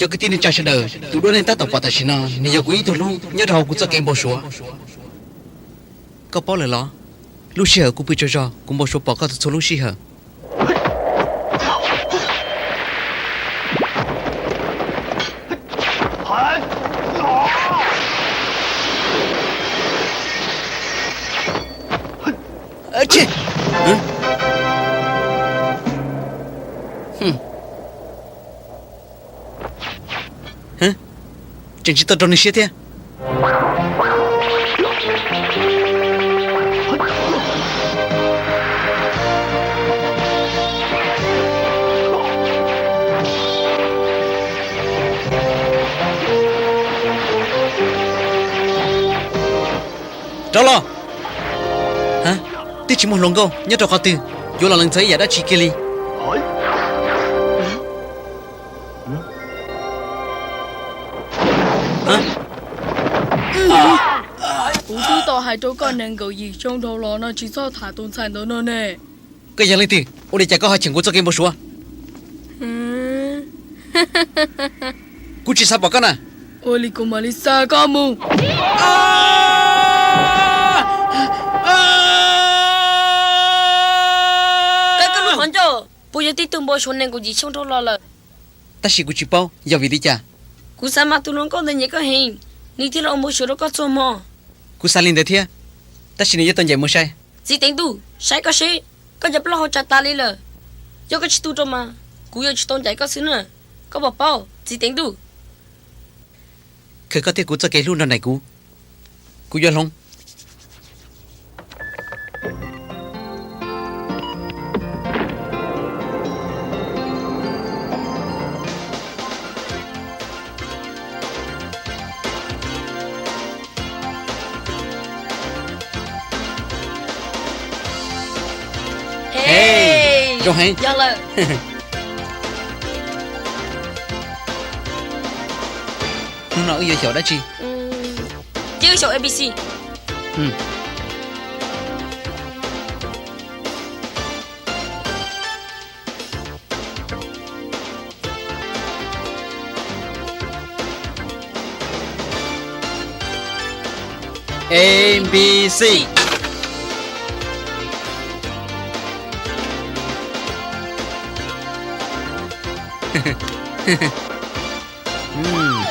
cho cái tin cha sẽ đời tụi đứa nên ta tập ta xin nào nên giờ quý tụi luôn nhớ đầu cũng cho game bao số có bao lời lo lúc xưa cũng bị cho cũng bao số bỏ các số lúc xưa chị hả chẳng chỉ tao trong này xí thế đó lo hả tí chỉ một lần câu nhớ cho họ từ vô là lần thấy giả đã chỉ kia đi不知道还都个能够一上头了呢，至少他都才能了呢。cái gì lên từ我哋家có hai chuyện của cho game bao số cú chỉ sao bảo cái nào 我哩个嘛哩三个木， cái con hòn cho bây giờ tí tụi bố xuống này cũng chỉ trong thâu lo là ta chỉ cú chỉ bao giờ vì đi cha cú sao mà tụi nó có được những cái hình ní thì là ông bố xuống nó có cho mò cú sao lên đấy thia ta chỉ nhớ tuần giải mua sai gì tính tu sai cái gì có nhập lo họ chặt ta đi là do cái tu cho mà cú giờ chỉ tôn giải có xứ nữa có bảo bao gì tính tu khởi có thể cú cho cái luôn lần này cú vô không hey rồi hay giờ là nó nói giờ đó chi chữ số ABC A B C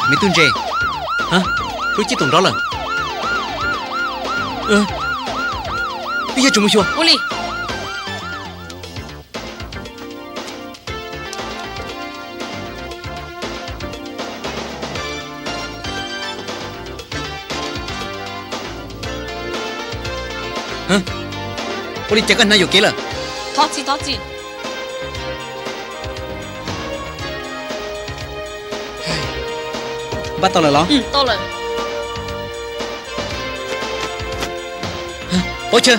mấy tuần gì hả tôi chỉ tổng đó là bây giờ chúng mình chưa vô đi hả tôi đi check cái này vô kia là thoát gì bắt tao là lo to là ôi chưa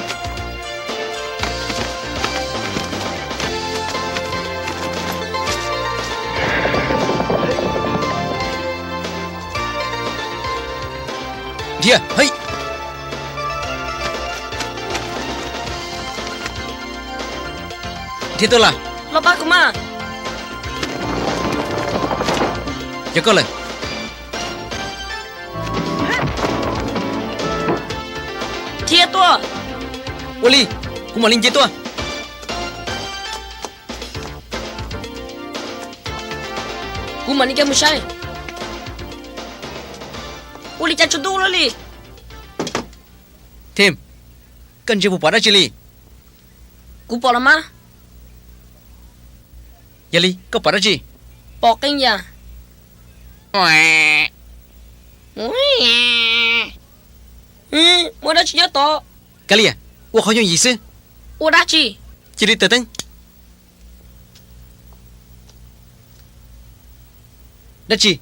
Dia, hey. Dia tu lah. lo ba của mà Cho con lên. thiệt tua Oli, cú mà lên chết tua. cú mà đi cái một sai vô đi chặt cho tu rồi đi Thêm. Cần chưa bỏ ra chỉ li. cú bỏ làm má Yali, kau bỏ ra gì? bỏ kinh nhà mua đã chỉ nhớ to Kali à? 我好像意思。我打起这里等等。đắt chi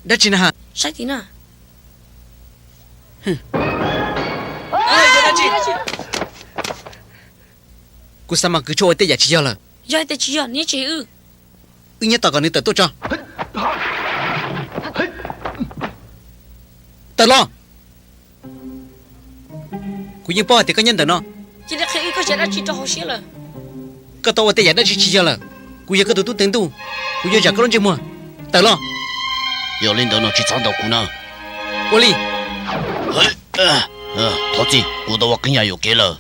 đắt chi nè hả sai tí nào đắt chi cô sao mà cứ cho tôi giải chi cho là giờ tôi chỉ giờ ní chỉ nhớ tao còn đi tới tôi cho tao lo cô như bao thì có nhân tao nó chỉ là khi có chuyện đã chỉ cho họ xí là cái tao tôi giải đắt chi cho là cô giờ cái tụi tôi tiền tu cô giờ trả cái lon chưa mua 等了，有领导呢去找到姑娘。我哩，陶子，我到我更加有给了。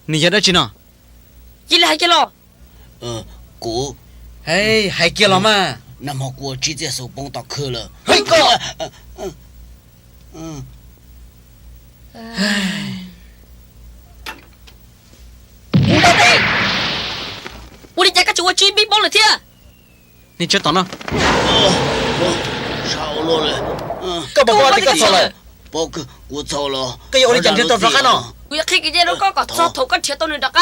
你也得去呢？一来给了，姑，哎，还给了嘛？那么我直接手帮到课了。嘿哥，我的家个就我这边包了天，你知道呢？少了嘞。个宝宝你个错了，包哥，我错了。个有你讲的多少看呢？我要开个这路高高，早头个铁到你的个，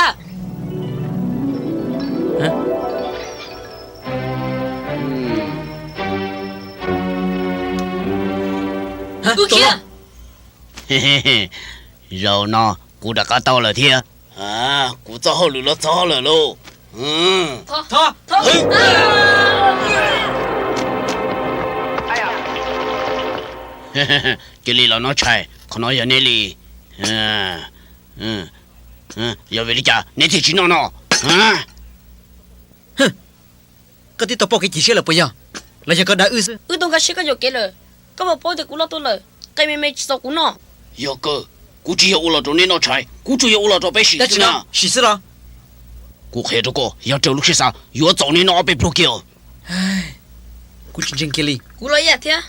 不去，嘿嘿嘿，然后呢，姑大家到了天啊，姑早好了，早好了喽。他，嘿嘿嘿，给你老拿菜，看到要那里，要为你家，你提去闹闹，个啲都包给几些了不要，那些个大意思。我东个谁个就给了，个宝宝的古老多了，该妹妹去找姑娘，要个，姑只有我老找你拿菜，姑只有我老找被洗死了。洗死了。姑黑着个，要走路去啥，要找你拿被不给。唉，我真正给你。古老一天，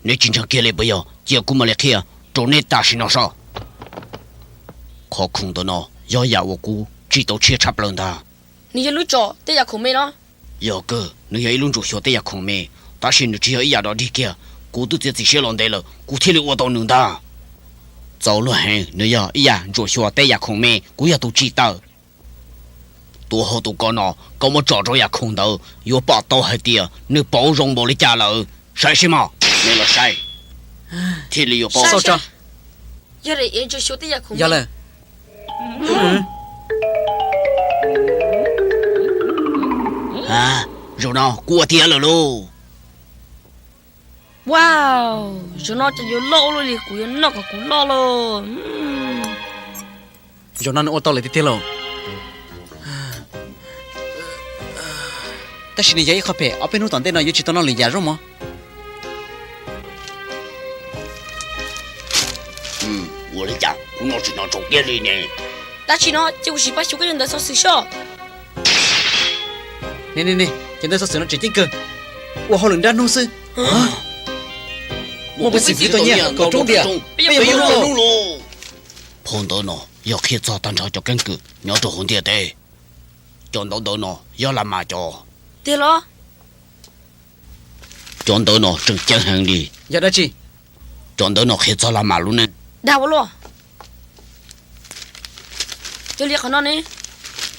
你经常给你不要，结果没来看，找你大事那啥。靠空的呢，要压我姑，知道切差不能的。你要路找，得要口妹了，要个，你要一轮做小得压空没，但是你只要一压到你给，姑都在这些浪带了，姑体力我都能的。走路很，你要一压做小得压空没，姑也都知道。多好多个呢，跟我找着也空头，要把刀还点，你包容我的家了，晒什么？没了晒，体力要包。少张，要来研究小的要口妹要，了。啊，肉呢？过点了喽。哇哦，热闹就有老了哩，古有那个古老了，有那我到了的天喽。但是你也一靠背，阿边路当地呢有去到那里加入吗？我的家，我哪知道重点里呢？但是呢，就是把小个人的手洗笑，你，现在说什么决定个？我好能干弄事啊！我不是几多年搞重点，不不要要弄喽。碰到呢，要开早单车就跟个，要做红点的。讲到呢，要来马脚。对了，讲到呢，正讲行里。要得去。讲到呢，开早拉马路呢。打我了，这里看到呢，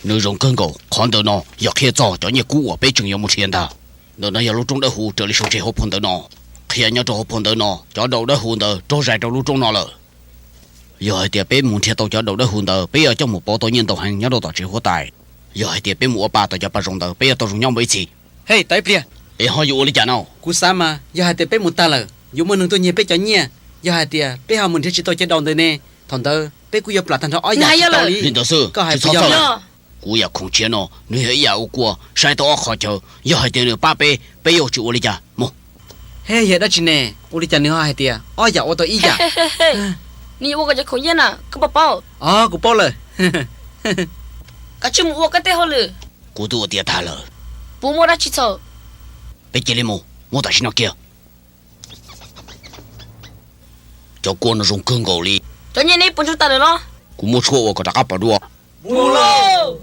你用跟狗看到呢，要开早叫你估我被正要没钱的。那要路中的湖，这里手机好碰到呢。开人就好碰到呢，叫路的湖的，找晒着路中了。要系点被门贴到叫路的湖的，不要叫木包到人都很，人都到这货带。要系点被木把到叫不中的，不要到中央位置。嘿，大别，哎，好有我的家呢。古三嘛，要还得被木打了，有没能多年被叫你？要还得被他们这知道接到的呢，同到被古要不拉谈到哎呀，道理。你都是，个还不要了。古要空钱哦，你也要过，晒到好久，要还得了八杯，不要去我的家，么？嘿，也得去呢，我的家你好还得，哎呀，我都一样。嘿嘿嘿，你我个就口烟呐，个宝宝，啊，我包了。个去我个带好了，古都我爹他了，不摸他去走，别接你么，我打心那给。叫过那种更高里，叫你不就打了咯？古没错我个大家不多。不喽。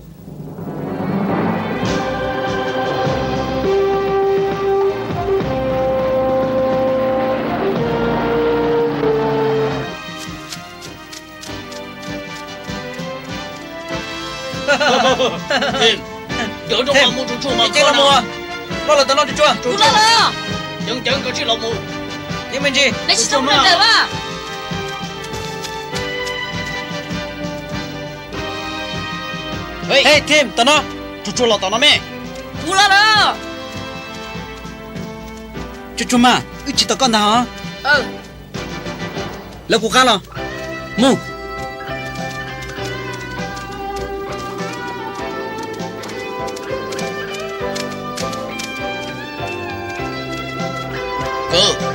有种老母就出马你老母，老了等老就转，不了了，讲个去老母，你们去。你去怎么的吧？嘿 ，Tim，等等，就老等了没？不了了，就嘛，一起到干堂。来，我看了，木。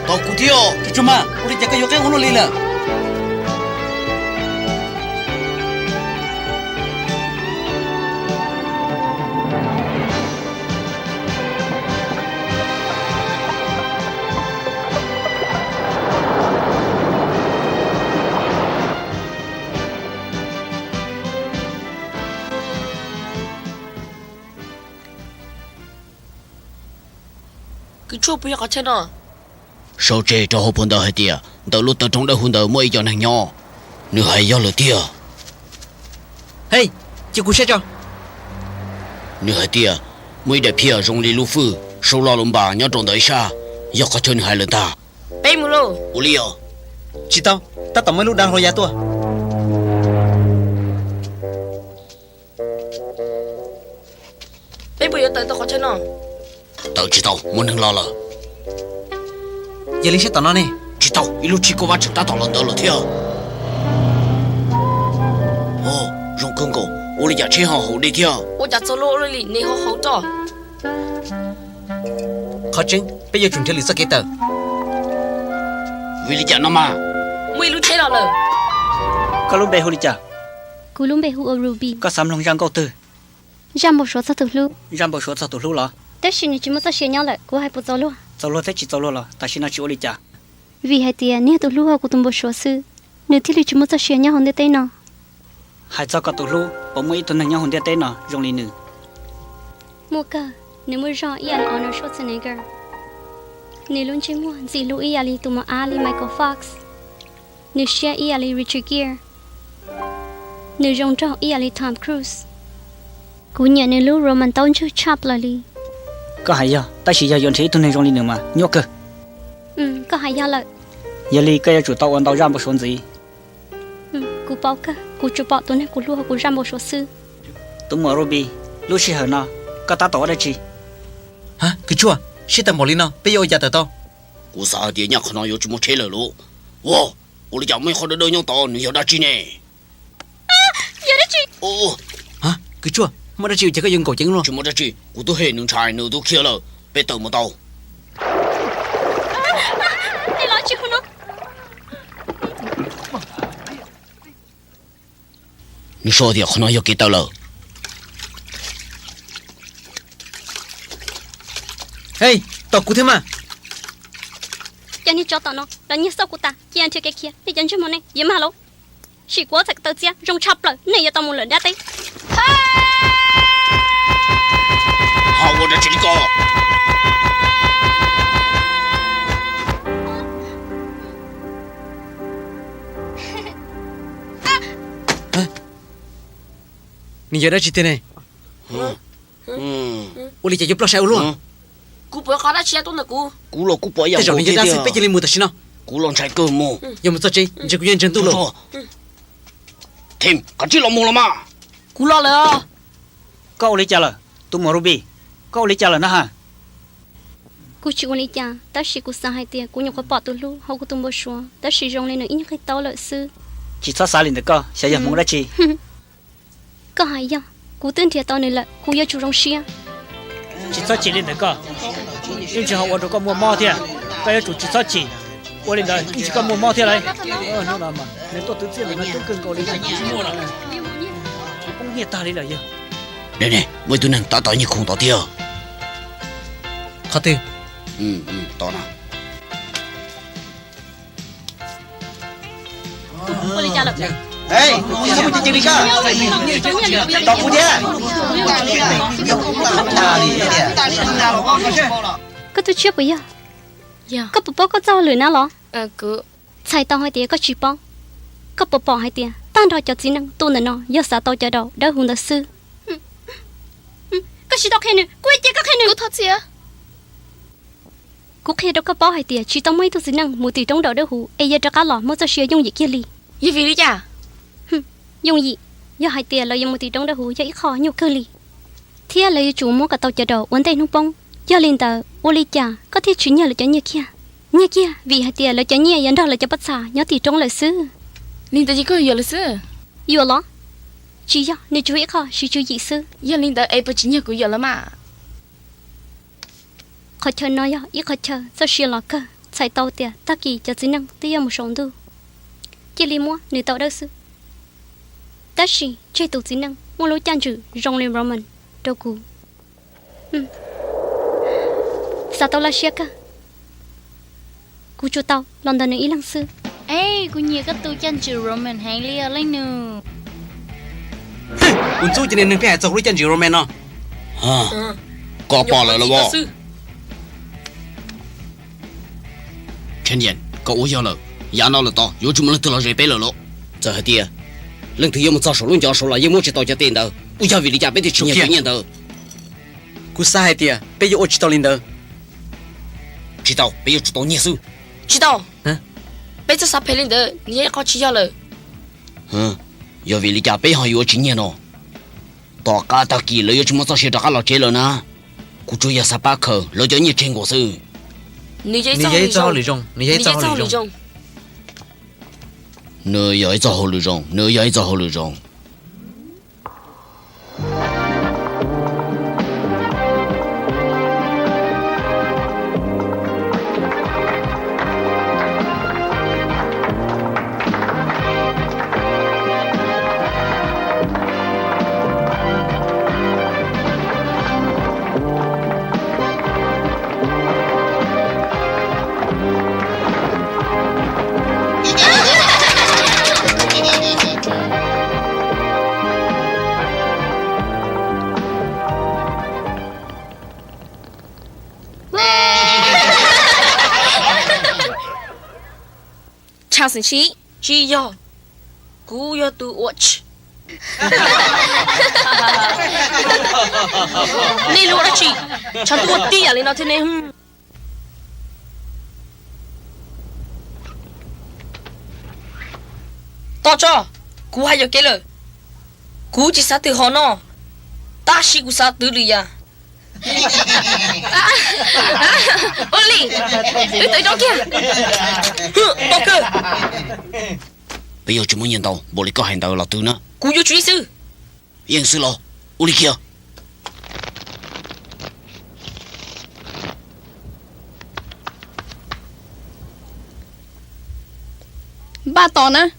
到古天哦。这嘛，我的这个有该我努力了。cứ chua bây giờ chết rồi sau trẻ cho hộp hồn đầu hay tiệt đầu lúc tao trong đầu hồn đầu mỗi giờ này nhỏ nửa hay giờ lửa tiệt Hey, chị cú xe cho. nửa hay tiệt mỗi đại phía rong lì lũ phư sau lo lồng bà nhỏ trong đời xa giờ có chân hai lần ta bé mù lô ô liều Chị tao, ta tổng mấy lúc đang hồi giá tua. bé bây giờ tới tao có chết rồi tao chỉ tao muốn đừng lo了 Giờ linh sẽ tao nó nè. chỉ tao一路去过把车打到了得了天哦用公公我的家车好好的天 我家走路了里你好好找 Khó chứng, bây giờ chúng ta lịch sẽ kết tờ. vì lý nó mà mày lúc chết rồi có lúc đây hồi chả cú lúng bề hu ở ruby có sắm lòng răng câu từ răm một số sao từ lu răng bảo số sao tụi lúc là tết sinh nhật chúng ta xia nhau lại cú hai bộ giáo luôn giáo luôn thế chỉ giáo luôn là ta xin nói chuyện hồi chả vì hai tiền nè tụi lu họ của tụi bộ số sư nếu thì chúng ta xia nhau hơn đây nào hai giáo có tụi lúc bỏ mỗi tuần này nhau hôm tên nào rong lì nữ mua cơ nếu mua rõ ý là Arnold Schwarzenegger nếu luôn chỉ mua gì lu ý là tụi mà Ali Michael Fox nếu xia ý là Richard Gere nếu rong rõ ý là Tom Cruise cú nhận nếu lu Roman tao chưa chắp là li có hay giờ ta chỉ giờ dọn thế tuần này rong lì nữ mà nhóc cơ có hai giờ lại giờ lì cái chủ tàu ăn tàu răng bảo số gì cú bao cơ cú chụp bao tuần này cú lu cú răm bộ số sư tụi mở ruby lúc xí hở nào có ta tàu đây chi Hả? Cái chua, sẽ tao bỏ linh nào, bây giờ giá tờ tao. 我啥爹娘可能有这么车了喽我的家没好的都用到你要打几呢 giờ đó chị ô Hả? Cái chua, mà đã chịu chắc cái dùng cổ chứng luôn. 这么着去我都还能拆能都去了别等不到 đi nói chị không nó 你说的可能要给到了 Hey, tao cú thế mà. cho nên cho tao nó là như sau của ta chỉ ăn theo cái kia để dẫn cho món này dễ mà lâu chỉ quá thật tao chia rong chắp rồi này giờ tao muốn lần đã tới 好我在这里搞 Nhi giờ đã chỉ thế này. Ủa lý chạy giúp lo sao luôn. cú bây giờ đã chết tôi là cú cú lo cú bỏ Thế rồi nhi giờ đã xin bây giờ linh mua tao xin nào. cú lo chạy cơ mồ Giờ một sao chơi, chỉ có yên chân tu luôn. thêm cả chỉ lo mồ là mà cú lo rồi có hồi chả là tụi mở ruby có hồi chả là na ha cú chỉ quan lý cha ta chỉ cú sang hai tia cú nhục cái bỏ tụi lu hậu cú tung bò xóa ta chỉ rong lên nữa ít cái tao lợi sư chỉ sao xả liền được cơ sẽ giờ muốn ra chi có hai giờ cú tên thiệt tao này là cú yêu chủ rong xia chỉ sao chỉ liền được cơ nhưng chỉ học ở đâu có mua mò thế cái chủ chỉ sao chỉ我领导一起干么毛天来，那嘛，你多投资了，那都更高的，mua了，帮你打理了呀。 nè nè mấy tụi này ta tao như không tao tiêu Khó tiêu. tao nào cú lý cha là Hey, sao mà chỉ đi cả? Tao cú thế. có tôi chưa bây giờ dạ có bố có giao lời nào lo cứ xài tao hai tia có chỉ bao có bố hai tia tan đòi cho chỉ năng tu nè nó giờ sao tao cho đầu đỡ hùng đỡ sư có chỉ đọc hay nữa quên chưa có hay nữa cứ thật gì á cú khi đâu có bao hai tia chỉ tao mấy tu chỉ năng một tỷ trong đầu đỡ hù ai giờ cho cá lò mới cho xia dùng gì kia li gì vì đi chả dùng gì giờ hai tia là dùng một tỷ trong đỡ hù giờ ít khó nhiều cơ li thế là chủ mua cả tàu cho đầu vấn đề nông bông giờ lên tờ ô li cha có thể chuyển nhà là cho nhà kia vì hai tia là cho nhà dẫn đầu là cho bắt xà nhớ tỷ trong lời sư linh ta chỉ có giờ là sư yêu lo chỉ giờ nếu chú ý khó chỉ chú ý sư giờ linh ta ấy phải chỉ nhớ của giờ là mà khó chờ nói giờ ít khó chờ sao xia lo cơ chạy tàu tiệt ta kỳ cho chỉ năng tới một sống tu chỉ li mua nửa tàu đâu sư ta chỉ chơi tụ chỉ năng mua lối chăn chữ rong lên Roman đâu cũ sao tao là xe cả cú cho tao London này ý lăng sư ê cô nhiều cái tu chân chữ Roman hay lia lên nè cũng chú cho nên phải cho lối chân chữ Roman nó có bỏ lại了不？陈年，搞我要了，压闹了到，有这么能得了热背了咯？这还爹，人头要么早说人家说了，也没去到家点头，我家为了家别的吃年年头， cú sai tiệt bây giờ chỉ tao lên đó 知道没有知道念书？知道。嗯。被这啥陪领的，你也搞起要了。要为了家背上有经验咯。大家大几了有这么早学着还老接了呢？我主要是把口，老叫你听过手。你也你也找李忠你也找李忠你也找好李忠，你也找好李忠。唱生气，只要กู要读 watch。你录了去，唱读我弟啊，你那天呢？到这，กู还要给了，กู只啥对好呢？大西กู啥对了呀？ô lì đi tới đó kia đó cơ 不要这么念叨，无你搞喊到老头呢。 กู要追sư 认识了，我哩去啊。 ba tỏ nè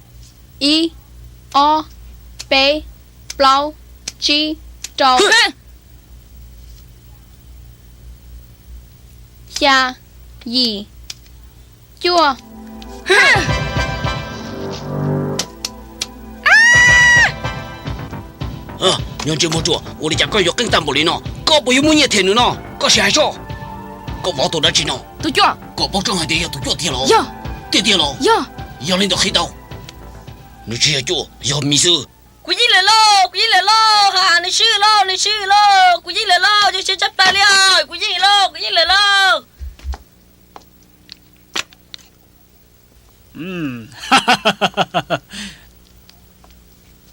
i o b blau chi trâu xa gì chua 让这么做，我哩家搞要更淡薄哩喏，搞不有么热天了喏，搞些还少，搞毛多点钱喏， tôi cho 搞包装还得要多少天了， yo 点了， yo 要领导黑道，你只要做要秘书。 กูยิงเลยล่อกูยิงเลยล่อค่ะในชื่อล่อในชื่อล่อกูยิงเลยล่อจะจับตายเลยกูยิงล่อกูยิงเลยล่อ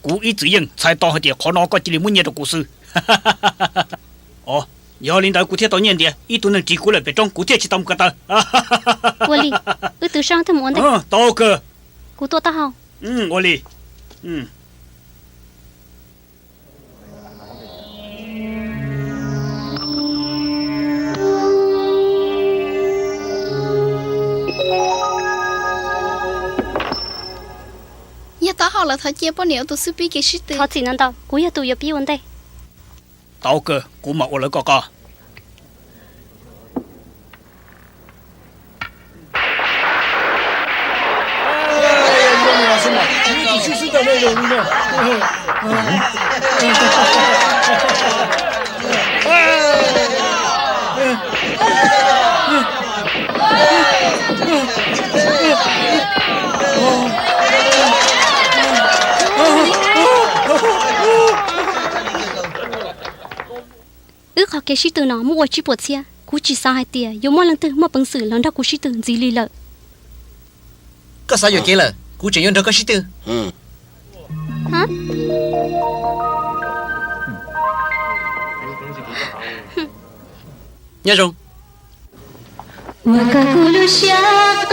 古一直用才到点可能个这里每年的故事。哦，要领导古天到年的，一都能记过来，别装古天去当个的。我哩từ sáng tới muộn đấy到个， cú tôi tao hao 我哩，ya ta học là thằng chia bao nhiêu tôi sư bi cái sư tử thọ chỉ năng tao cú ya tụ ya bi vấn đề 到个古嘛我来搞搞。ước họ cái sư tử nó mua chi bột xe cú chỉ sao hai tia yêu mỗi lần từ mà bằng sự lần đó cú sư tử gì lì lợ có sao vậy kia là cú chỉ nhận được cái gì từ hả nhớ rồi وككل شاق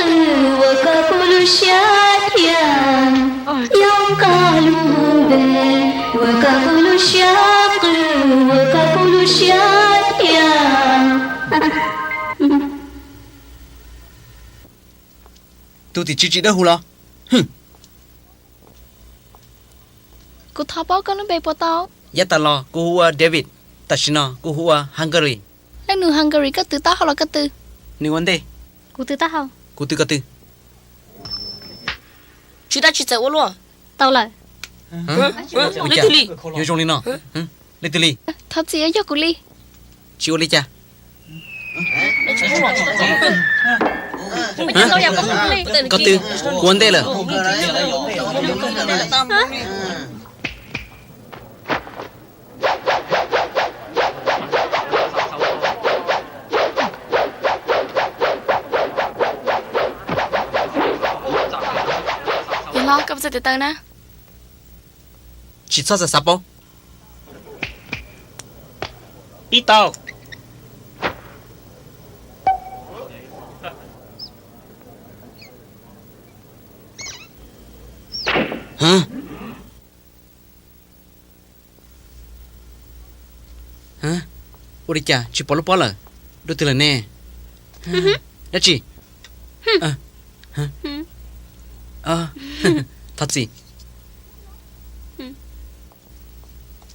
وككل شاتيا يوم قالوا وككل شاق وككل شاتيا tôi thì chỉ đó hù lo. Cô tháo bao con nó bề bỏ tao. Giá ta lo, cô hùa David, ta xin nó, cô hùa Hungary. Lên nửa Hungary cái từ tao hoặc là cái từ. Nếu vấn đề, Cú tư ta hầu. cô tư cái tư. Chú ta chỉ chạy ô luôn. Tao lại. Lấy từ ly. Yêu trong đi nó. Lấy từ ly, Thật gì ở cho cô ly. chịu lấy cha. Mình chỉ nói có cô ly. Có tư, cô vấn đề là. Giờ lo cầm sẽ từ từ nè. Chỉ sao ra sắp bao? Đi tàu. Hả? Hả? Ủa đi cha, chỉ bỏ là. Đôi từ là nè. Đó chị. Hả? Thật gì?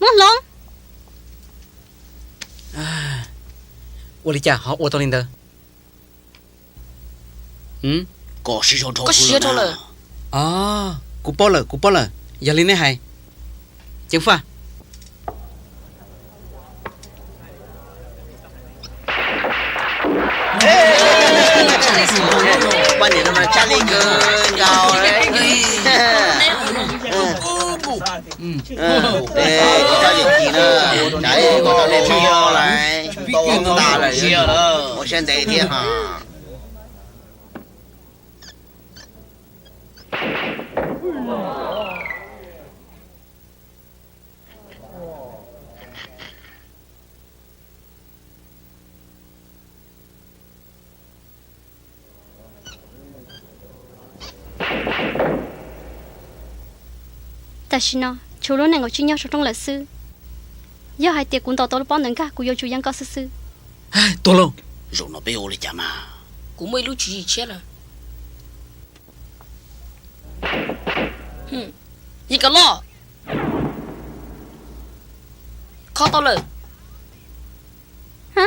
Muốn lông. Ủa đi cha, họ ủa tao lên đó. có事情找 Có xíu thôi là. Cú bỏ là. Giờ lên này hay. Chẳng pha. Bạn nhớ mà cha đi cơ cao đấy. Để cho chị chị nữa. Đấy, có tao lên video lại. Tôi ta là gì đó. Tôi xem đây đi hả. Ta xin nó, chú lúc này ngồi chuyên nhau trong lịch sư. Giờ hai tiệc cũng tao tao bao nâng cả, cũng yêu chú giang cao sư sư. Tôi luôn. rồi nó béo lên chả mà Cũng mấy lúc chú gì chết là. Gì cả lo. Khó tao lời. Hả?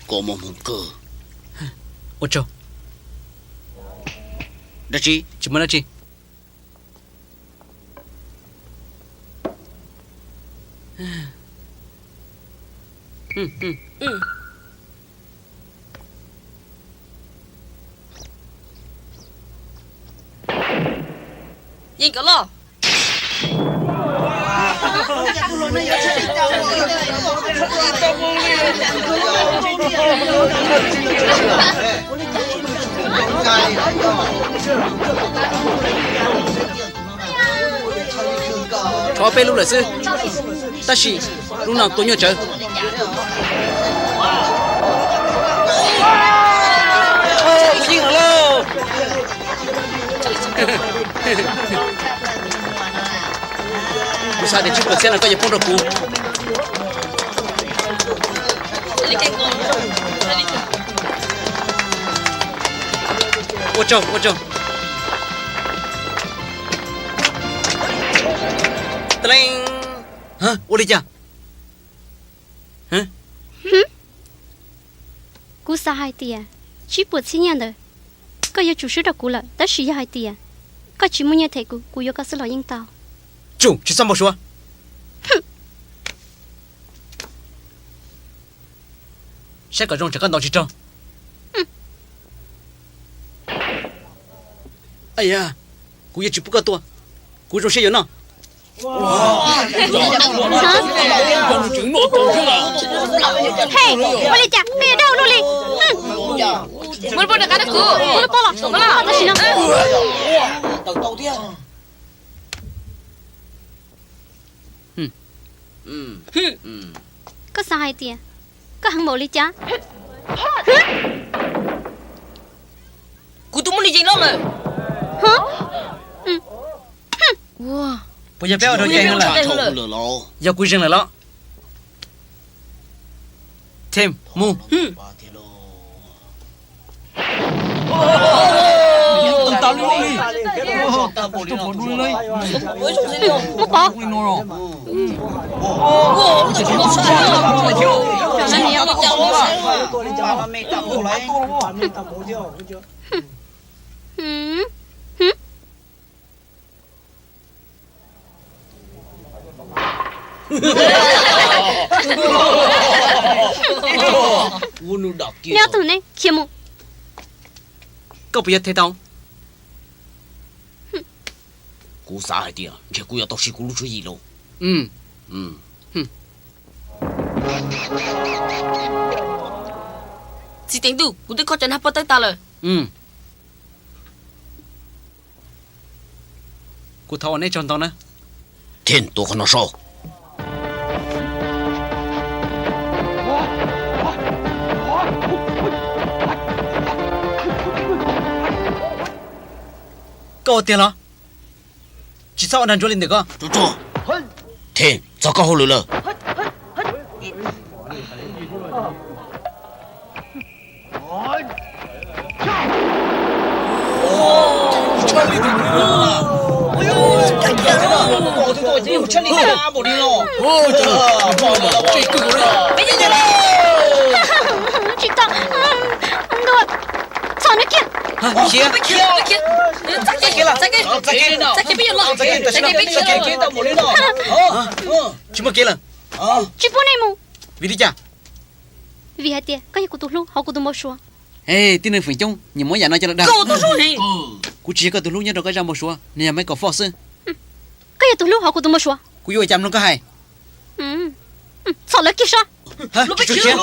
có một món cơ Ủa cho, đó chị chỉ muốn là chi? Gì cả lo. Cho bé lúc là sư. Ta chỉ lúc nào tôi nhớ chờ. Xin hello. Cú sao để chụp được xem là có gì phong độ cú. Lấy cái con. Ủa cho. Tling. Hả? Ủa đi cha. Hả? Cú sa hai tia, chỉ buộc xin nhận được. Có yêu chủ sư đó cú là, ta chỉ hai tia. Có chỉ muốn nhận thấy cú yêu cao sư lo yên tao. Chủ, chỉ sao mà xóa. Sẽ có rong chẳng cần nói chỉ cho. Ây da, cú yêu chỉ bút cái tua. Cú rong sẽ yếu nào. Hey, boleh cak, beda đâu luôn đi. Muốn được cái đó cứ. Boleh pola, ta xin nó. Tàu đi. Có sa hai tia, có hàng bộ lý cha. Cú tụi muốn đi gì đó mà. Hả? Wow. Bây giờ béo rồi chạy hơn là. thầu lừa lo Giờ cú riêng là lo. thêm mu tao đi Ôi trời ơi. Một bỏ. Ừ. Leo từ này, kia một. cậu bây giờ thế tao cú xã hay đi à chỉ cú要到时cú路出一路 ừ Chỉ tính đủ, cú tôi có chân hấp tay ta rồi. ừ cô thao này chọn tao nè 天多可能少 cậu tiền lo chỉ sao anh ăn cho lên được cơ 猪猪天糟糕后了 Chị tao được sao nó kia kia chúng mà kia là chị bố này mù vì đi chả vì hai tia cái gì của tụi lúc họ của tụi một số ê tin nên phải chung nhiều món nhà nó cho nó đau Cậu tôi rồi gì? cú chỉ có tụi lúc nhớ đâu cái ra một số nè mấy có phò sư cái gì tụi lúc họ của tụi một số cú vô chăm nó có hay sao lại kia sao hả chú kia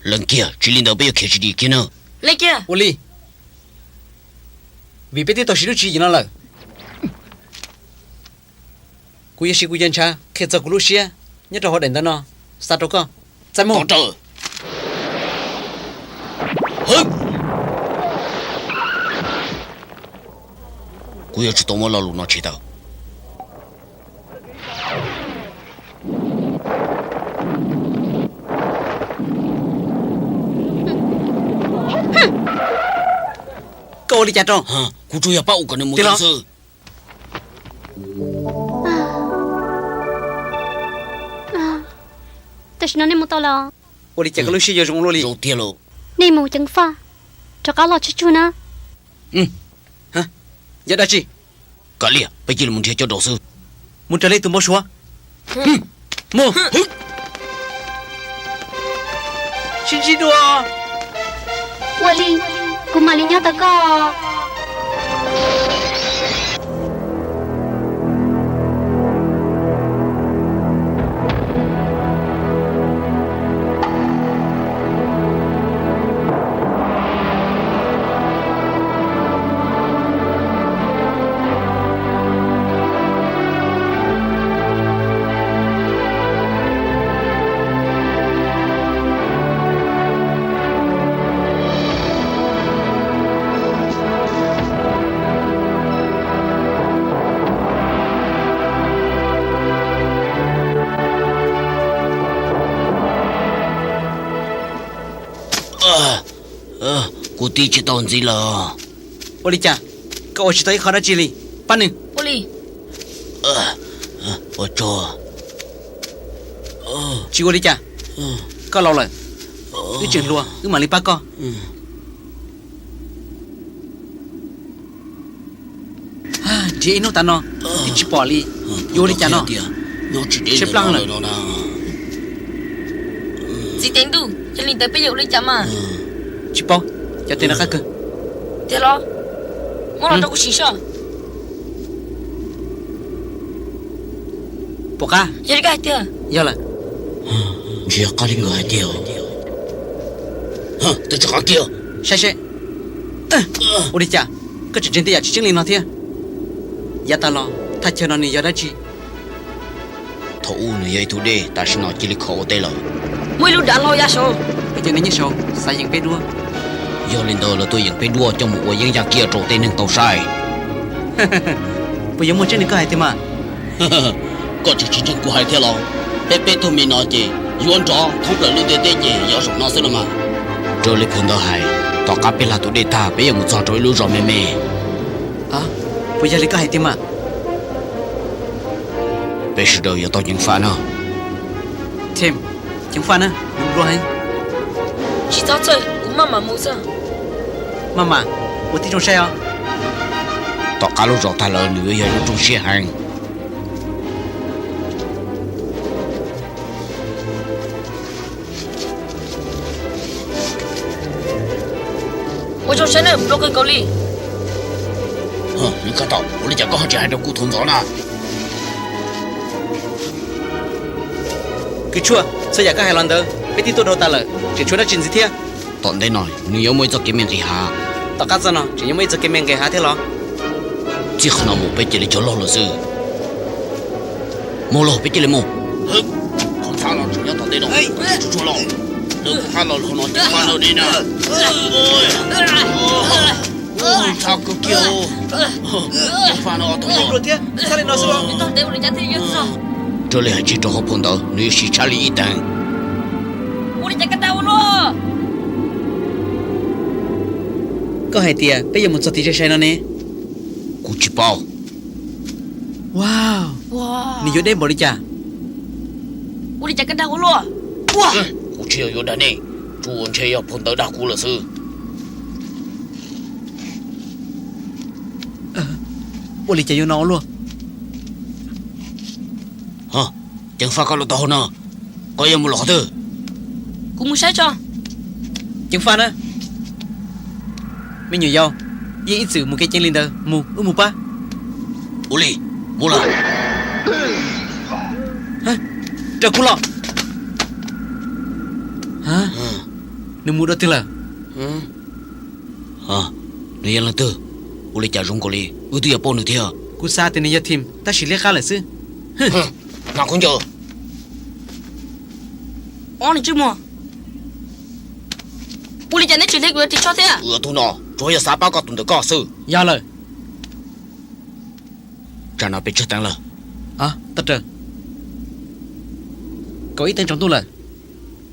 lần kia chỉ linh đầu bây giờ kể chỉ đi kia nữa Lấy kia. ô ly vì biết tôi xin chỉ nó là cú yêu cú dân cha khi giờ cú lúc xia nhớ cho họ đến đó nó sao đâu có在梦 到这哼กู要知道我老路哪去的 cậu đi chặt rồi 哈กู主要把我个人没意思 tôi xin nói nên một tao là ô đi chặt cái lúc xia dùng lô li 肉跌了 nên một chẳng pha cho cá lọt chú nè hả giờ đã chi 干咧被吉了蒙天叫导师 muốn trở lại tụi mua số mua xin chỉ đùa我哩姑妈哩要得个 กูตีจะตอนgì了 ô đi chặt cậu chỉ thấy khó đã chi li pan đi Ô ly. 我这 chỉ ô đi chặt có lâu rồi cứ chuyện luôn cứ mà đi bắt con chị nó ta nó thì chỉ bỏ đi vô đi chặt nó xếp lăng rồi Chỉ tính đủ, cho linh tới bây giờ lấy chấm à. chỉ bỏ cho tiền nó khác cơ Thế lo. Mua nó đâu có xí sao? bỏ ca Giờ đi cái tiền. giờ là chỉ có linh người tiêu hả tôi cho kia sai sai ô đi chặt cái chuyện tiền chỉ chứng minh nó thế giờ ta lo thay cho nó đi giờ đã chi thấu này vậy thôi đi ta xin nói chỉ là khó đây rồi Mỗi lúc đã lo ra số. bây giờ nên như sau sai những bé đua giờ lên đầu là tôi những bên đua trong một người dân kia trổ tên nâng tàu sai bây giờ mua chân này có hay thế mà có chỉ chân của hai thế lo bé bé thôi mình nói gì yuan trò không là lưu để gì giáo dục nó sẽ là mà rồi lấy phun đó hay tao cá bé là tụi để ta bây giờ một trò trôi lưu rồi mẹ mẹ à bây giờ lấy có hay thế mà bé sự đời giờ tao những phản à thêm chứng phan á đúng rồi chỉ tao chơi cũng mà mua sao mama tôi thích trong xe à tao cá lúc rồi ta là nữ giờ trong xe hàng我就现在不跟高丽，你看到我的家刚好就还在古铜走呢。 cái chua sao giờ có hai lần đó biết tí tôi đâu ta lợ chỉ chua đã chuyện gì thế Tận đây nói nếu có mấy giờ kiếm miếng gì hả tao cắt ra nó chỉ có mấy giờ cái miếng cái há thế lo chỉ khả năng một bây giờ cho lo là sự mua lo bây giờ mua không phải là chủ yếu tận đây đâu chú lo đừng phải là không nói tiếng Phan đâu đi nè ôi sao cứ kêu tiếng Phan nó thôi rồi thế sao lại nói sao tao để我家听就知道， 这里还记着好碰到你是查理一单我的家跟到我了， có hai tiền bây giờ một số tí cho xe nó nè cụ chỉ bao wow 哇， 你有点不理解我的家跟到我了，哇， cụ chỉ有的呢主人却要碰到大姑了是 我理解有nó luôn hả chẳng phải có lúc đó nữa có em một lọ thôi 我没晒着， chứng phan á mình nhiều dâu vậy ít sự một cái chân lên đó mù ba无力无了 hả trời cú lọ hả nếu mua đó thế là hả nếu em là tư无力假容过来我都要帮你听 cú xa thì này giờ thêm ta chỉ liếc khá là sư 那空调我的寂寞，我的家那去那个地超天，额头呢主要300个吨的高手 ya lời 站那被吃单了 à tất trời có ít tên trong tôi là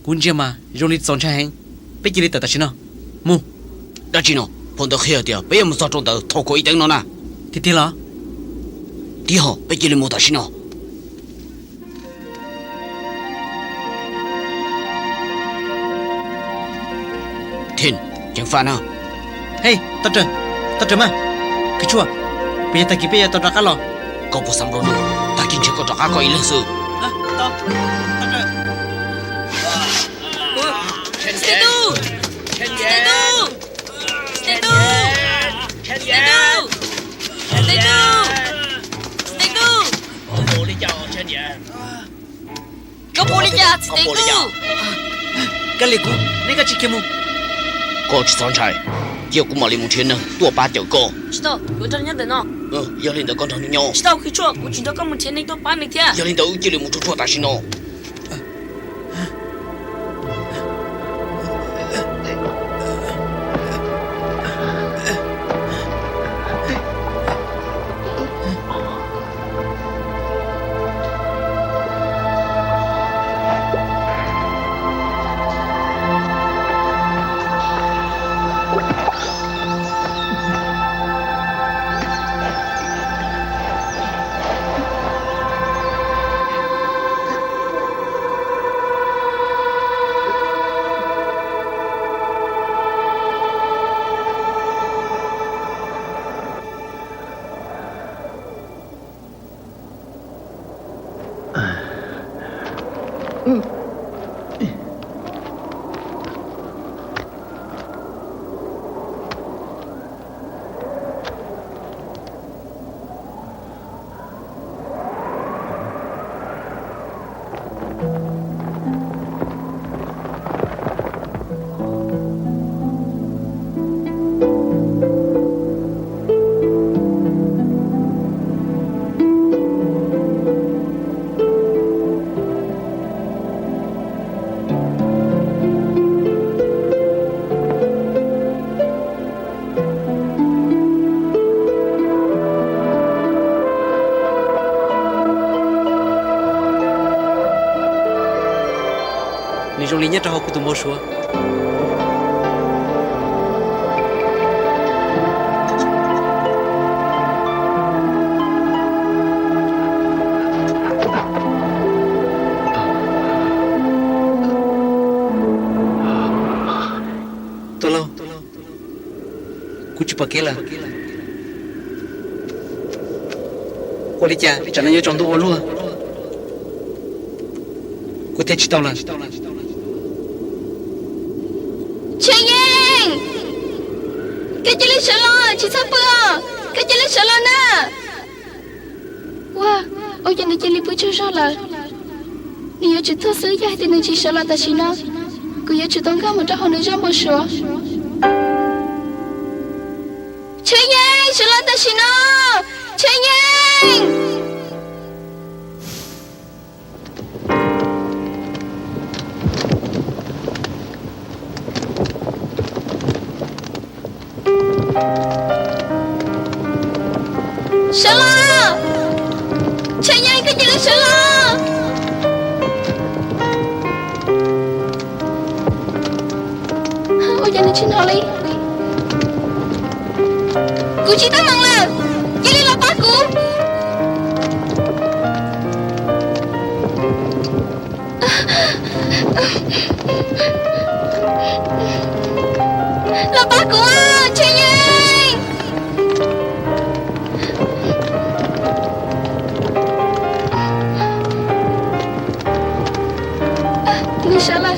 cuốn chia mà rồi đi dọn cha hàng bây giờ đi tới ta xin nó mu 那只呢碰到黑的被我们抓中的透过一灯了呢 thì thế là 第好被这里没得心了 thiên chẳng phải nào hey tất trời mà cái chua bây giờ ta kịp bây giờ tao ra cá lò có bộ sắm rồi ta kinh chỉ có trả có ý lên sự à tao tất trời Stay tu, stay tu, stay tu, stay tu, stay tu, stay tu, bố đi chào trên nhà có bố đi ra, stay tu, cái liệt cũ nên cái chị kia mu có chỉ sáng trái giờ cũng mà đi một chuyến nữa tua 8 9 cô 知道，有这人等呢， giờ lên đó con thằng nhau 知道可以做，我知道跟我们前那都把那天， giờ lên đó chỉ là một chút chút ta xin nó 你用力nhất trao của tụi mua số tôi lâu cú chụp bạc kia là cô đi cha chẳng nhớ trong tôi luôn cô thấy chỉ tao là Chị Yên cái chị lấy sợ lo chị sao bữa cái chị lấy sợ lo nè wow ôi giờ này chị lấy bữa chưa rõ là nếu chị thua sứ dài thì nên chị sợ lo ta chỉ nó cứ giờ chị tông cao một trăm hồi nữa ra một số chị Yên sợ lo ta chỉ nó chị Yên sợ lo chạy nhanh cái gì là sợ lo ôi giờ này trên họ đi cô chỉ tao mong là chỉ đi là ba cô là ba cô à chạy nhanh Người sợ là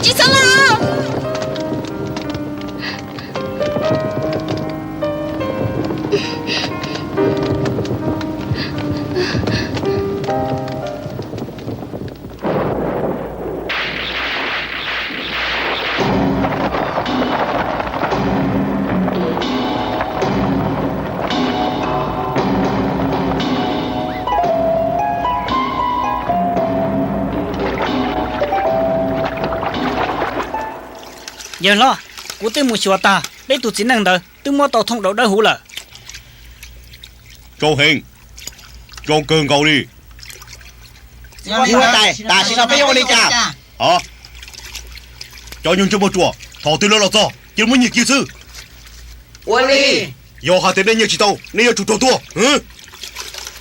chị sợ là giờ lo cú tên một xíu ta đây tụi chính năng đó tôi mua tàu thông đầu đã hú là Châu Hình Cho cơn cầu đi Yêu tài xin nó phải yêu đi cha Hả Cho nhưng cho một chùa Thỏ tư lơ lọt do Chứ muốn nhịp kia sư Quân đi Yêu hà tên nên nhịp chỉ tàu Nên nhịp chủ trò tua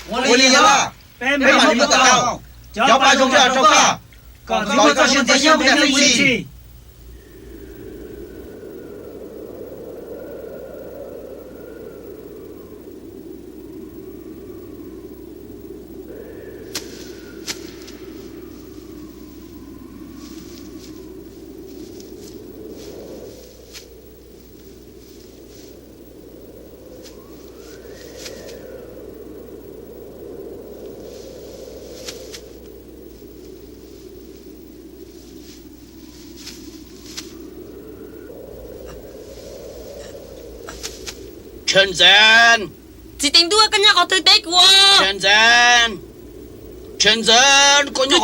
Quân đi nhá Bên mà đi mất tao Cháu ba chúng ta trong cả Còn cho xin thấy nhau đẹp gì Trần Dân Chị tính đua cái nhà có tới đấy của Trần Dân có nhỏ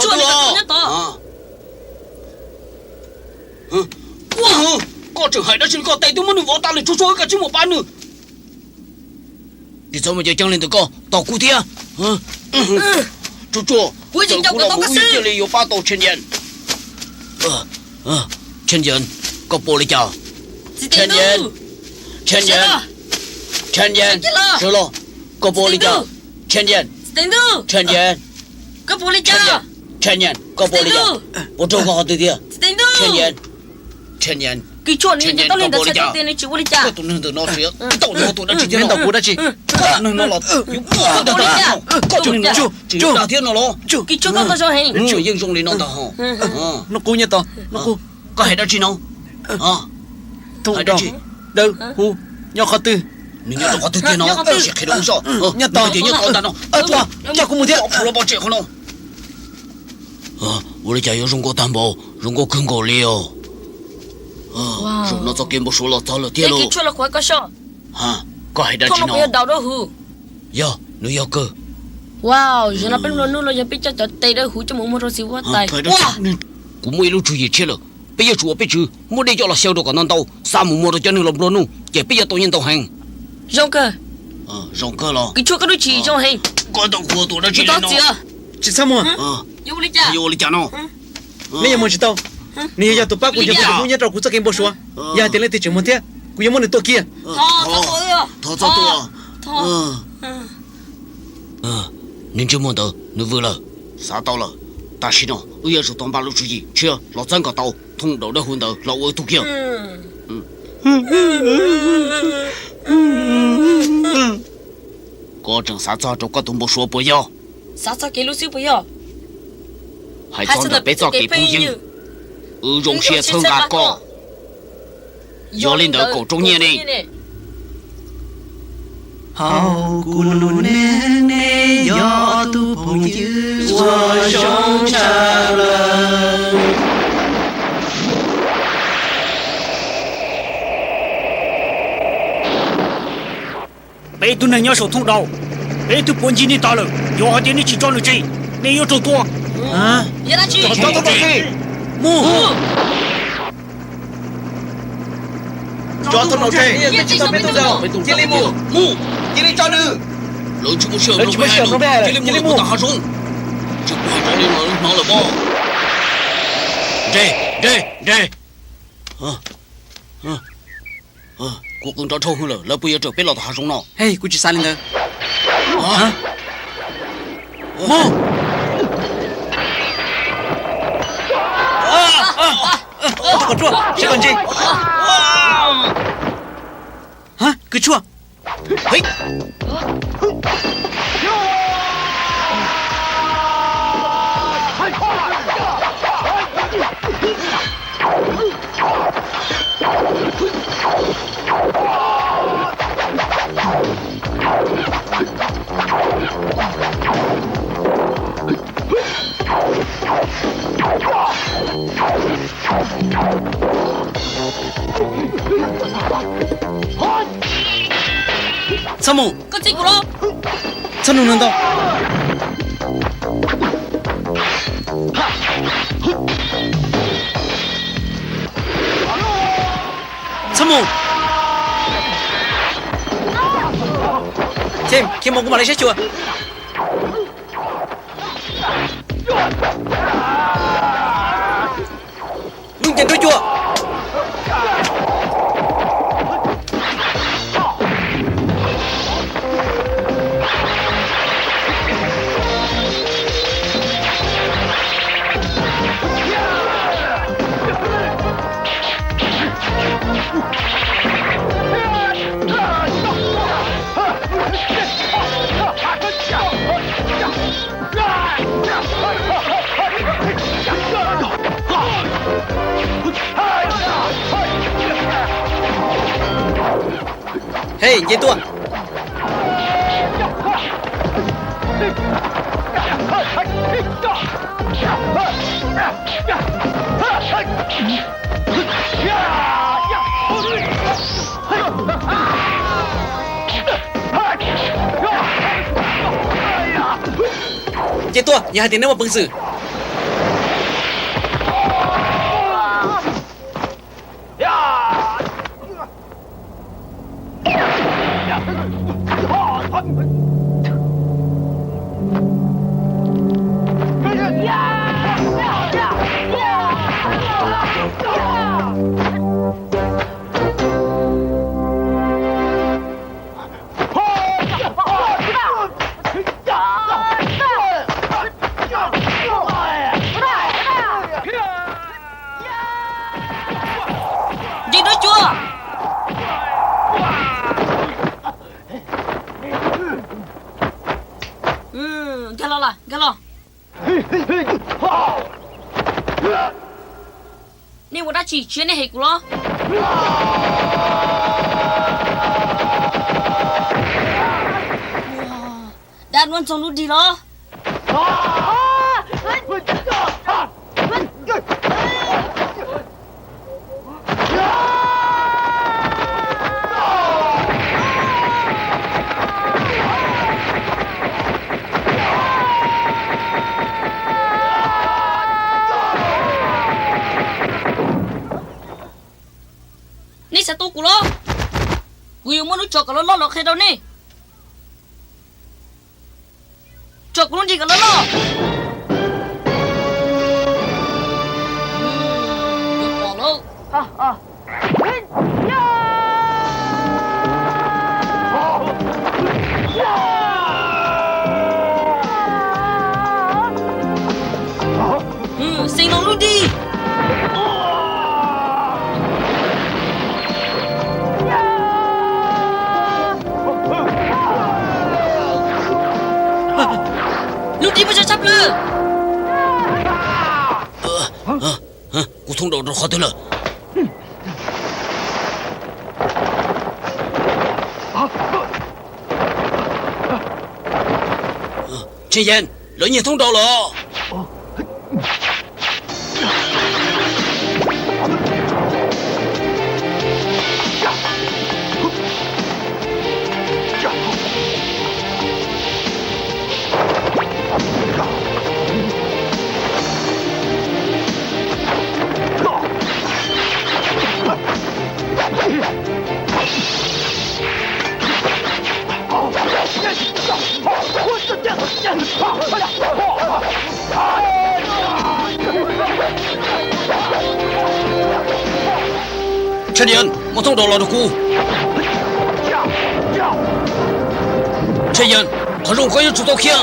đua Có trường hải đã xin có tay tôi muốn võ ta lên chú cả chứ một bán nữa Đi sao mà giờ chẳng lên được con tàu cú thia chú Cuối trình trong cái tàu cá sư có ba tàu Trần Dân Trần Dân có bộ lý chào Trần Dân rồi lo có bộ lý chào Trần Dân có bộ lý chào có bộ lý chào bộ trâu có họ từ kia Trần Dân cái chuyện này tao lên đặt xe tiền này chịu bộ lý chào có tụi nó từ nó xíu tụi nó chỉ tiền tàu cú đã chỉ nó là có chú đã thiên nó lo cái chỗ tao cho hay chú yên dùng đi nó tao nó cú nhá tao nó cú có hay đã chỉ nó thôi đâu đâu hu nhau khó tư mình nhớ có từ kia nó sẽ khai đúng sao nhá tao thì nhớ con ta nó tua cha cũng muốn thế phụ nó bao chuyện không我的家有用过担保，用过更高了。nó cho kiếm một số lọt tao là tiền cái chuyện là khói có sao có hay đã thôi chỉ nó nó bây giờ đào đâu hử nó yêu cơ wow giờ nó bên luôn luôn là giờ biết cho tay đó hử cho một rồi xíu quá tay cũng mới lúc chú ý chết rồi bây giờ chú biết chứ mua đi cho là sale đồ còn non tàu sao mua được cho nên làm luôn chỉ bây giờ tôi nhân tàu hành rong cơ lo cái chuyện cái đôi chỉ cho hay 搞到活多了知去了呢。道几个？chỉ sao mà 有不理解？有我的家呢。 nè mà chỉ tao nè giờ tụi bác cũng giờ cũng nhớ đâu cũng chắc game bao số giờ tiền lên thì chỉ một thế cũng nhớ muốn được kia 他他多。您这么的，你为了啥到了？但是呢，我也是当把路出去，去老张个刀，通老的混的，老我都叫。我正啥子这个都没说不要，啥子给路修不要？还装的别找给朋友，容些成阿哥，要领的够中年的。 好古鲁嫩嫩要都朋友我胸插了。被都能要手通道，被都本金的大了，有好点的去装了这，你要走多啊！也拿去。找去，木。 抓到老贼，你知道没得着？金铃木，金铃抓住。人出不小，人不小，金铃木打哈中，这不还找你人忙了吗？这，我跟着抽回了，那不也这被老大哈中了？嘿，估计啥领的？啊？木。 搞住！谁管这？啊，给住！嘿！参谋，个这个咯，参谋能到。参谋，先蘑菇马来下去啊！用点对脚。 嘿，你多。你多，你还得那么本事。 你都脚。看到了，看了。你我打去，选你黑股了。哇，大乱中路地了。 你sẽ tu của nó, người muốn nó cho cái nó lọt hết đâu nè. 咕隆这个了咯。有跑喽。谁能陆地？陆地不是差不了。古通道都好的了。陈岩，人也通道了。陈岩，我通道了的鼓。陈岩，他荣光有主导权。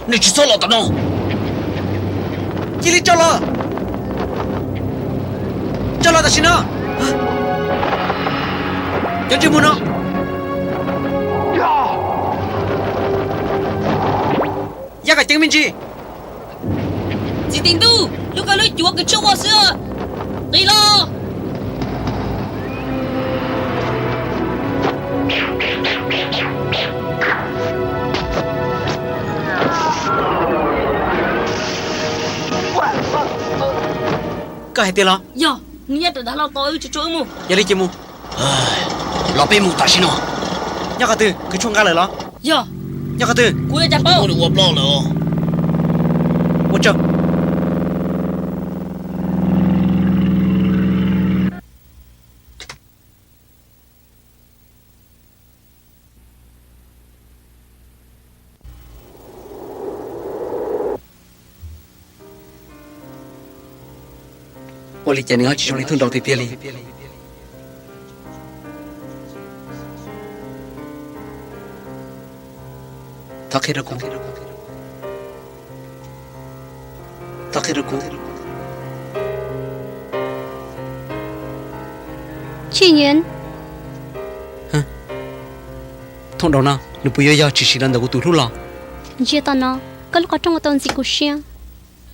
你去错了的呢？这里着了，着了的是呢？杨志木呢？压个顶面去。几点度？有个人我个叫我是，对了。个系对了。哟，你也得他老多去做么？压力节目。老贝木大西呢？压个对，给冲过来了。哟，压个对，我也在包。我不老了哦。我这。我理解你要集中力通道的别离。他开着工，他开着工。庆元，通道呢？你不要只是让那个堵路了。giờ tao nó có lúc có trong một tuần gì của riêng,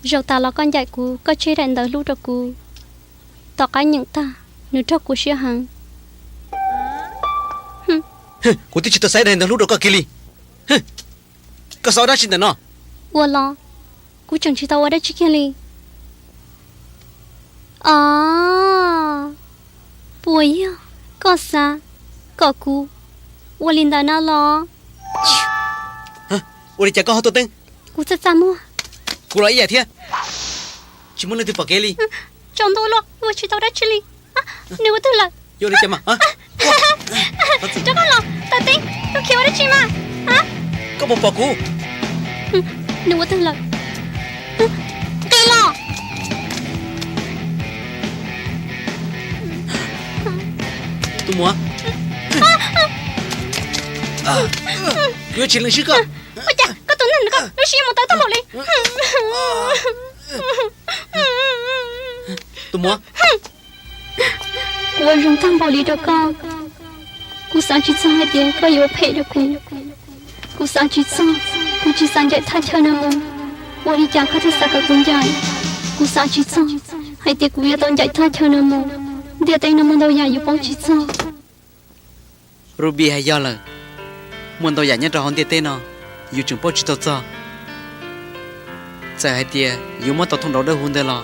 rồi ta là con dạy của có chơi đàn đời lúc đó của tao cái những ta nếu cho của riêng hằng. Cô tí chỉ tao sai đàn đời lúc đó có kia li. Có sao đó xin tao nó? 我了，我正知道我的这个里。啊，不要，搞啥？搞姑，我领导那了。我的家搞好多灯。我在怎么？过来一天，只么能去把给你？长多了，我知道在这里。啊，你我对了。有你干嘛啊？这个了，大丁，都给我的去嘛？啊？搞不把姑？你我对了。对了。怎么？有钱能是个？我家，个东那个，有谁没带到我嘞？怎么？我用担保里的高，我上去做一点，我有赔的苦。我上去做，我去上在他家那么，我的家可是三个公家，我上去做，还得我要当在他家那么，得等那么多人有帮去做。Ruby hay do là muốn tao giải nhất ra hòn tiền tên nó, yêu trường bao chỉ tao cho. Tại hai tiền, yêu mà tao thông đấu đâu hôn đây là,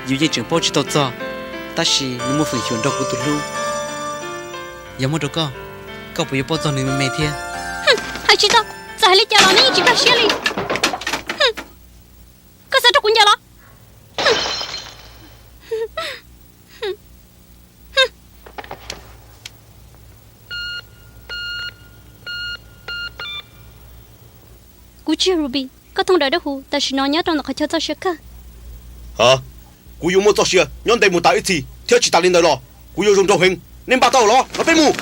yêu những trường bao chỉ tao cho, ta chỉ nếu mà phải hiểu đâu cũng tụt luôn. Yêu mà đâu có bây giờ bao giờ nữa mày thiệt. Hay chỉ tao, tại lấy cha nó đi chỉ bác sĩ đi. chưa Ruby có thông đợi đó hù ta chỉ nói nhớ trong nó khó cho sẽ cả hả cú yêu một cho xia nhon đây một tại ít gì theo chỉ ta lên đây lo cú yêu dùng trong hình nên bắt đầu lo nó bên mù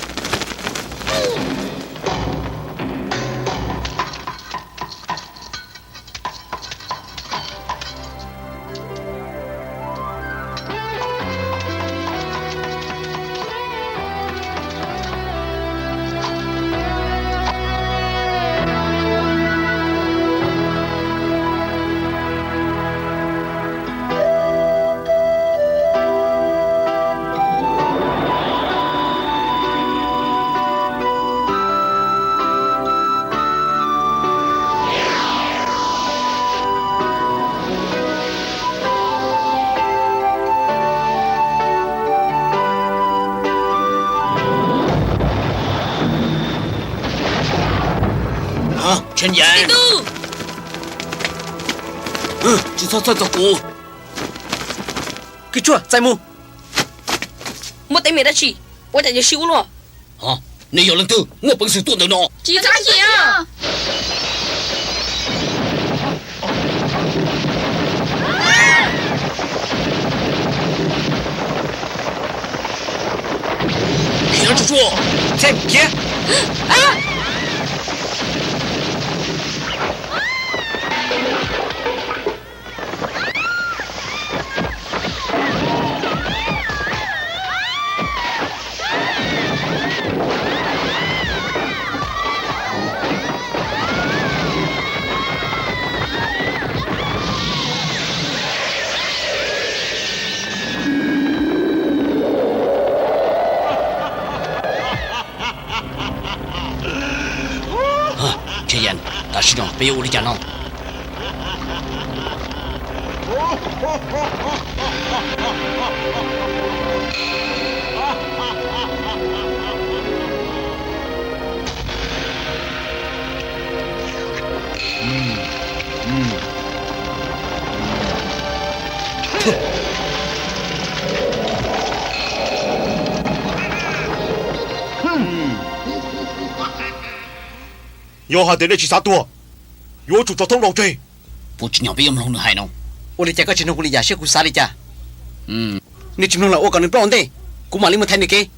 陈岩，只操这股，cái chua在mù một tay mẹ đã chỉ我在这修了啊，你有人头，我本事多得呢。几张钱啊？别住住，再别啊！陈岩，大师长别有我的家呢。要下地你去杀多，要做交通路追，不知鸟被我们弄得害呢。我的家个只能我的家些古啥的家嗯，你只能了我讲你不安的古马里么谈你给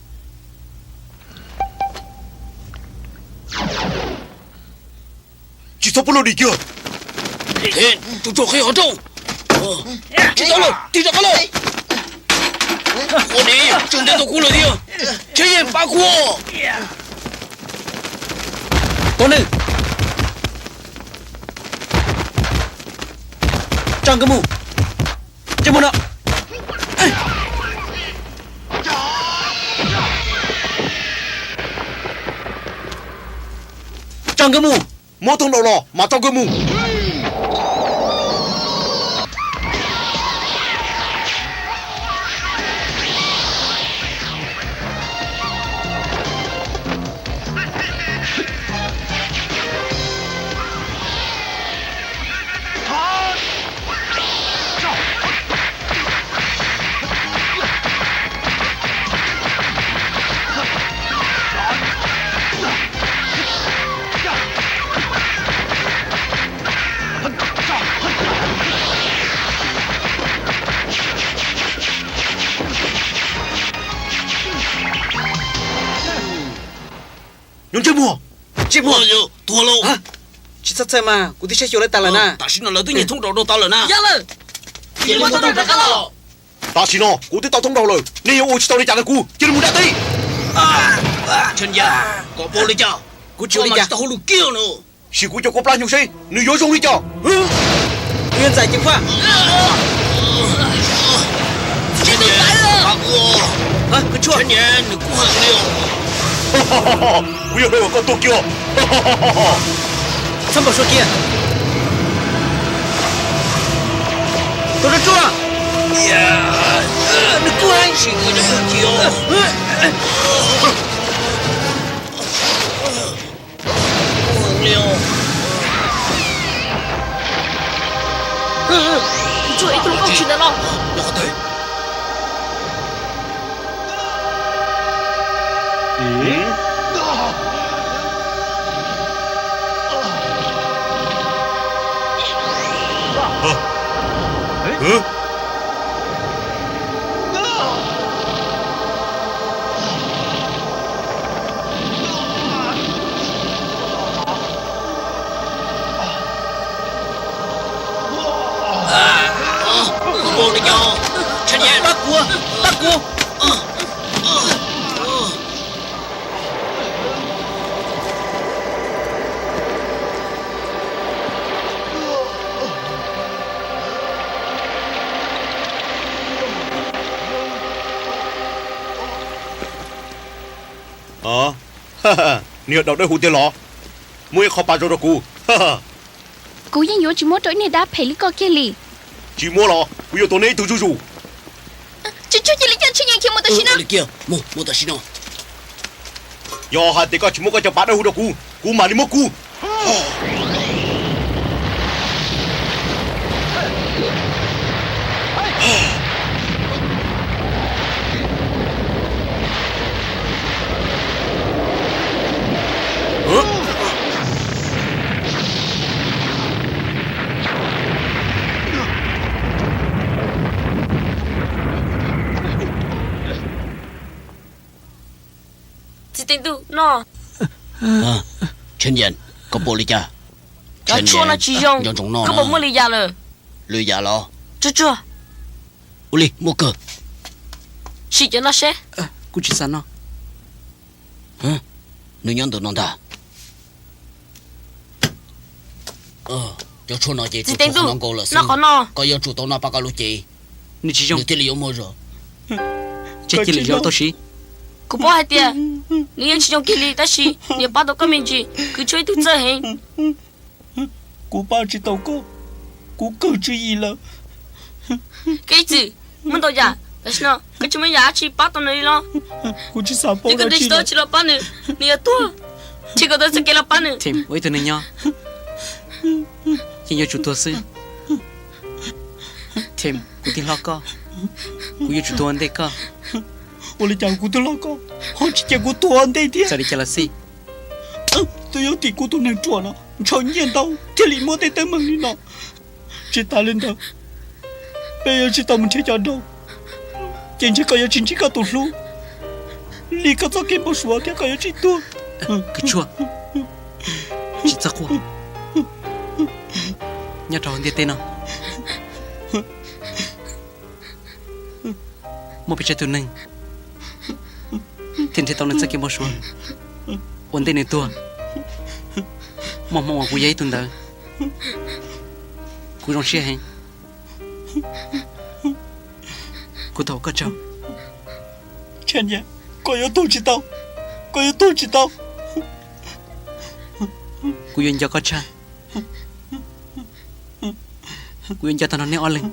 只说不落你叫，天，就做黑好重。知道了，地上好了。我的正在做苦了的，陈岩把苦。多能张个木这么呢张个木莫通路了，马张个木。用这么，这么有多喽啊其实在嘛我的些小来打了呢大师那老对你通找都到了呢。要了，你们都这个了。大师喏，我得到通道了，你要我去到你家的股，叫你们家的。陈岩，搞玻璃家，我就你家到后路叫呢。是我叫我不让用谁，你要用你家。原在电话陈岩，大哥，啊不错陈岩，你过很溜。哈哈哈哈！不要被我搞多叫，哈哈哈哈！怎么说的都是装你滚是我的不叫。很溜。你做一头过去的了。好的。哈哈，你要到底胡掉了，没靠把着的กู哈哈， Cú yên yếu chỉ muốn tối này đã phải lý co kia lì. 寂寞了，กู要到你度住住。 Chú chú chỉ lý chân chuyện kia một tờ xin à? 你叫莫得行了。要下这个寂寞个就把到胡的กู嘛你莫กู。 Chỉ tính tu nó. À, chân nhân, có bộ lý cha. Nó chua nó chỉ dùng. Dùng trong nó. Có bộ mua lý giả rồi. Lý giả lo. Chua. Uli, mua cơ. Chỉ cho nó sẽ. Cú chỉ san nó. Hả? Nữ nhân tự non ta. Cho chua nó chỉ Chỉ chủ tính không tu. nông cô là Nó có nó. có yêu chủ tao nó bác cả lúc chị. Nị chỉ dùng. Nữ thiết lý yêu mua rồi. Chết chỉ lý do tôi xí. Cú bỏ hai tiền. Nếu chỉ dùng kia lý ta xí. Nếu bắt đầu có mình chỉ. Cứ chơi tự dơ hình. Cú ba chỉ tàu có. Cú cơ chứ gì là. Cái gì? Muốn đâu giả? Đó là nó. Cái chúng mình giả chỉ bắt đầu này lo. Cú chỉ sao bỏ Nếu ra cái chỉ đó là. chỉ là bắt nữa. Nếu tua. Chỉ có đó sẽ kia là bắt nữa. Thêm, với tôi này nhau. Chỉ nhớ chủ tôi sư. Thêm, cú tin lo co. Cú yêu chủ tôi anh đây co. 我来讲古头老高，好去见过多安的的。 Sao đi cho là si? 都有地古都能做了，朝年到天里没得登门里了，只打人的，别要去他们家家到，人家个要亲戚个读书，你个早跟不说，他个要去读。 Cái chua. Chỉ chắc quá. Nhà trò đi tên nào. Một bị chết tụi nâng. Thiên thế tao nên sẽ kiếm bao số. Ổn tên này tua. Mong cú giấy tuần đời. Cú rong xe hành. Cú thầu có chồng. 前年我要都知道，我要都知道。 Cú yên cho có cha. Cú yên cho tao nó nè on lên.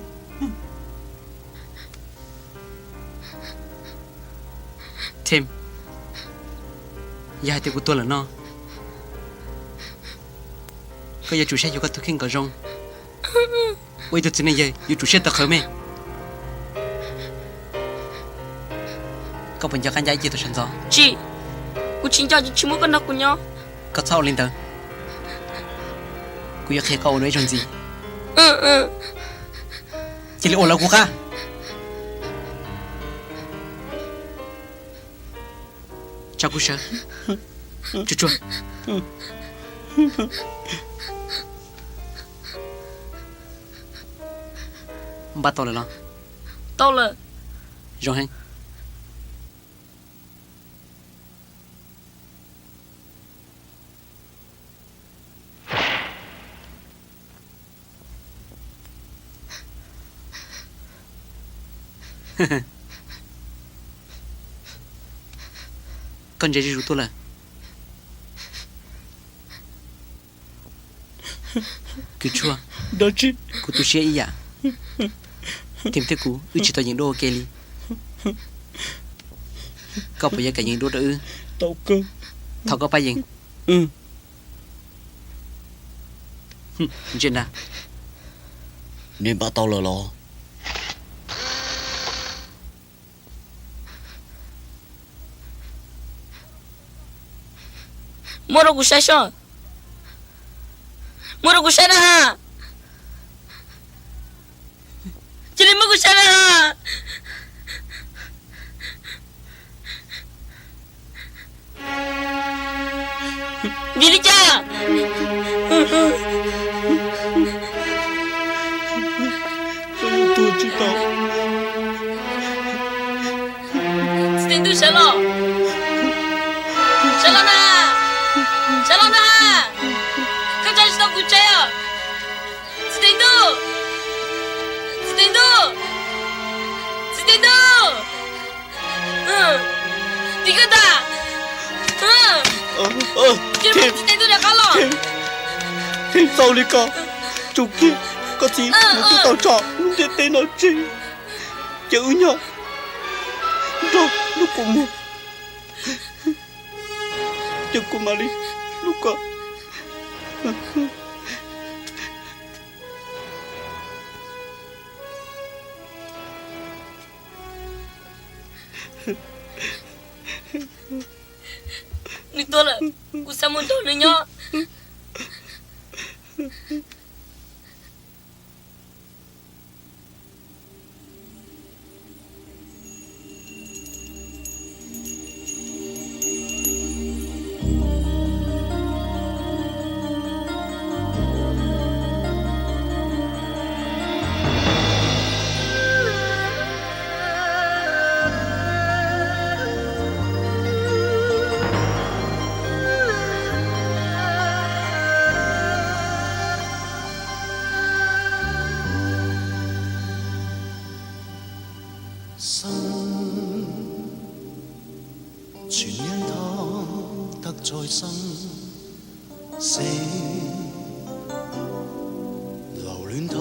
Thêm. Dài thì của tôi là nó. Có giờ chủ xe vô có thực hiện cả rong. Ôi tôi tin này giờ, giờ chủ xe tập khởi mẹ. Có phần cho khán giả gì tôi sẵn rõ. Chị. Cú chính cho chỉ muốn con nó của nhau. Có sao lên tờ. Cú giờ khẽ có ổn đấy trong gì. Chỉ là ổn là của ca. Chào cô sợ. Chú chua. Bắt tao là nó. Tao là. Rồi hành. Con dễ rủ tôi là cứ chua đó chứ của tôi sẽ ý à tìm thấy cú ư chỉ tao những đồ kê li có bây giờ cả những đồ đó ư tao cơ thao có bao nhiêu chuyện nào Nên bà tao lo. Mua đồ của xe sao? Mua đồ của xe đó hả? Chị đi mua của xe đó hả? Đi đi cha. tôi知道 Chị tu xe lo. Xe lo nè. Xe lo nè. Các cha sẽ của xe à? Chị tu. Chị tu. Chị tu. Đi cái ta. Chứ mà chị tên tôi đã có lò. Thêm sau đi con. Chú kia có gì muốn tôi tao chọn để tên nó chi. Chữ nhá. Rồi lúc của mua. Chữ của mà đi. Lúc con. Nực tôi là cô sao muốn tôi nữa nhá.生全因他得再生，死留戀他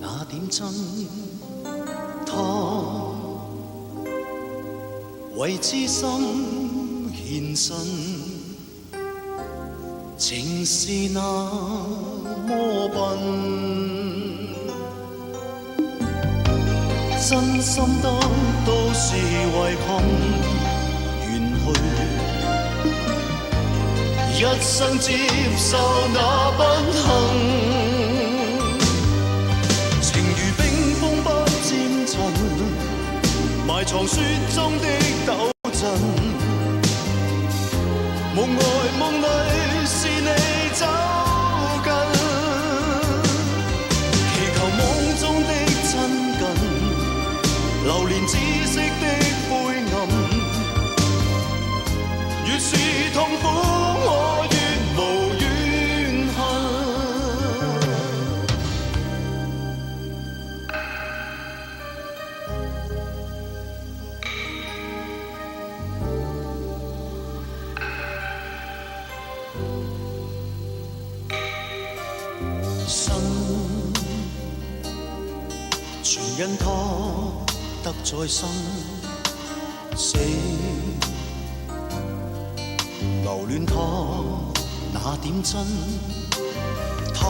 那點真，他為知心獻身，情是那麼笨。真心得到是遺憾，願去一生接受那不幸，情如冰封不漸塵，埋藏雪中的抖震，夢外夢裏是你走近，祈求夢中的親近。流連知識的灰暗，越是痛苦我越無怨恨。生全因他得再生，死留戀他那點真，他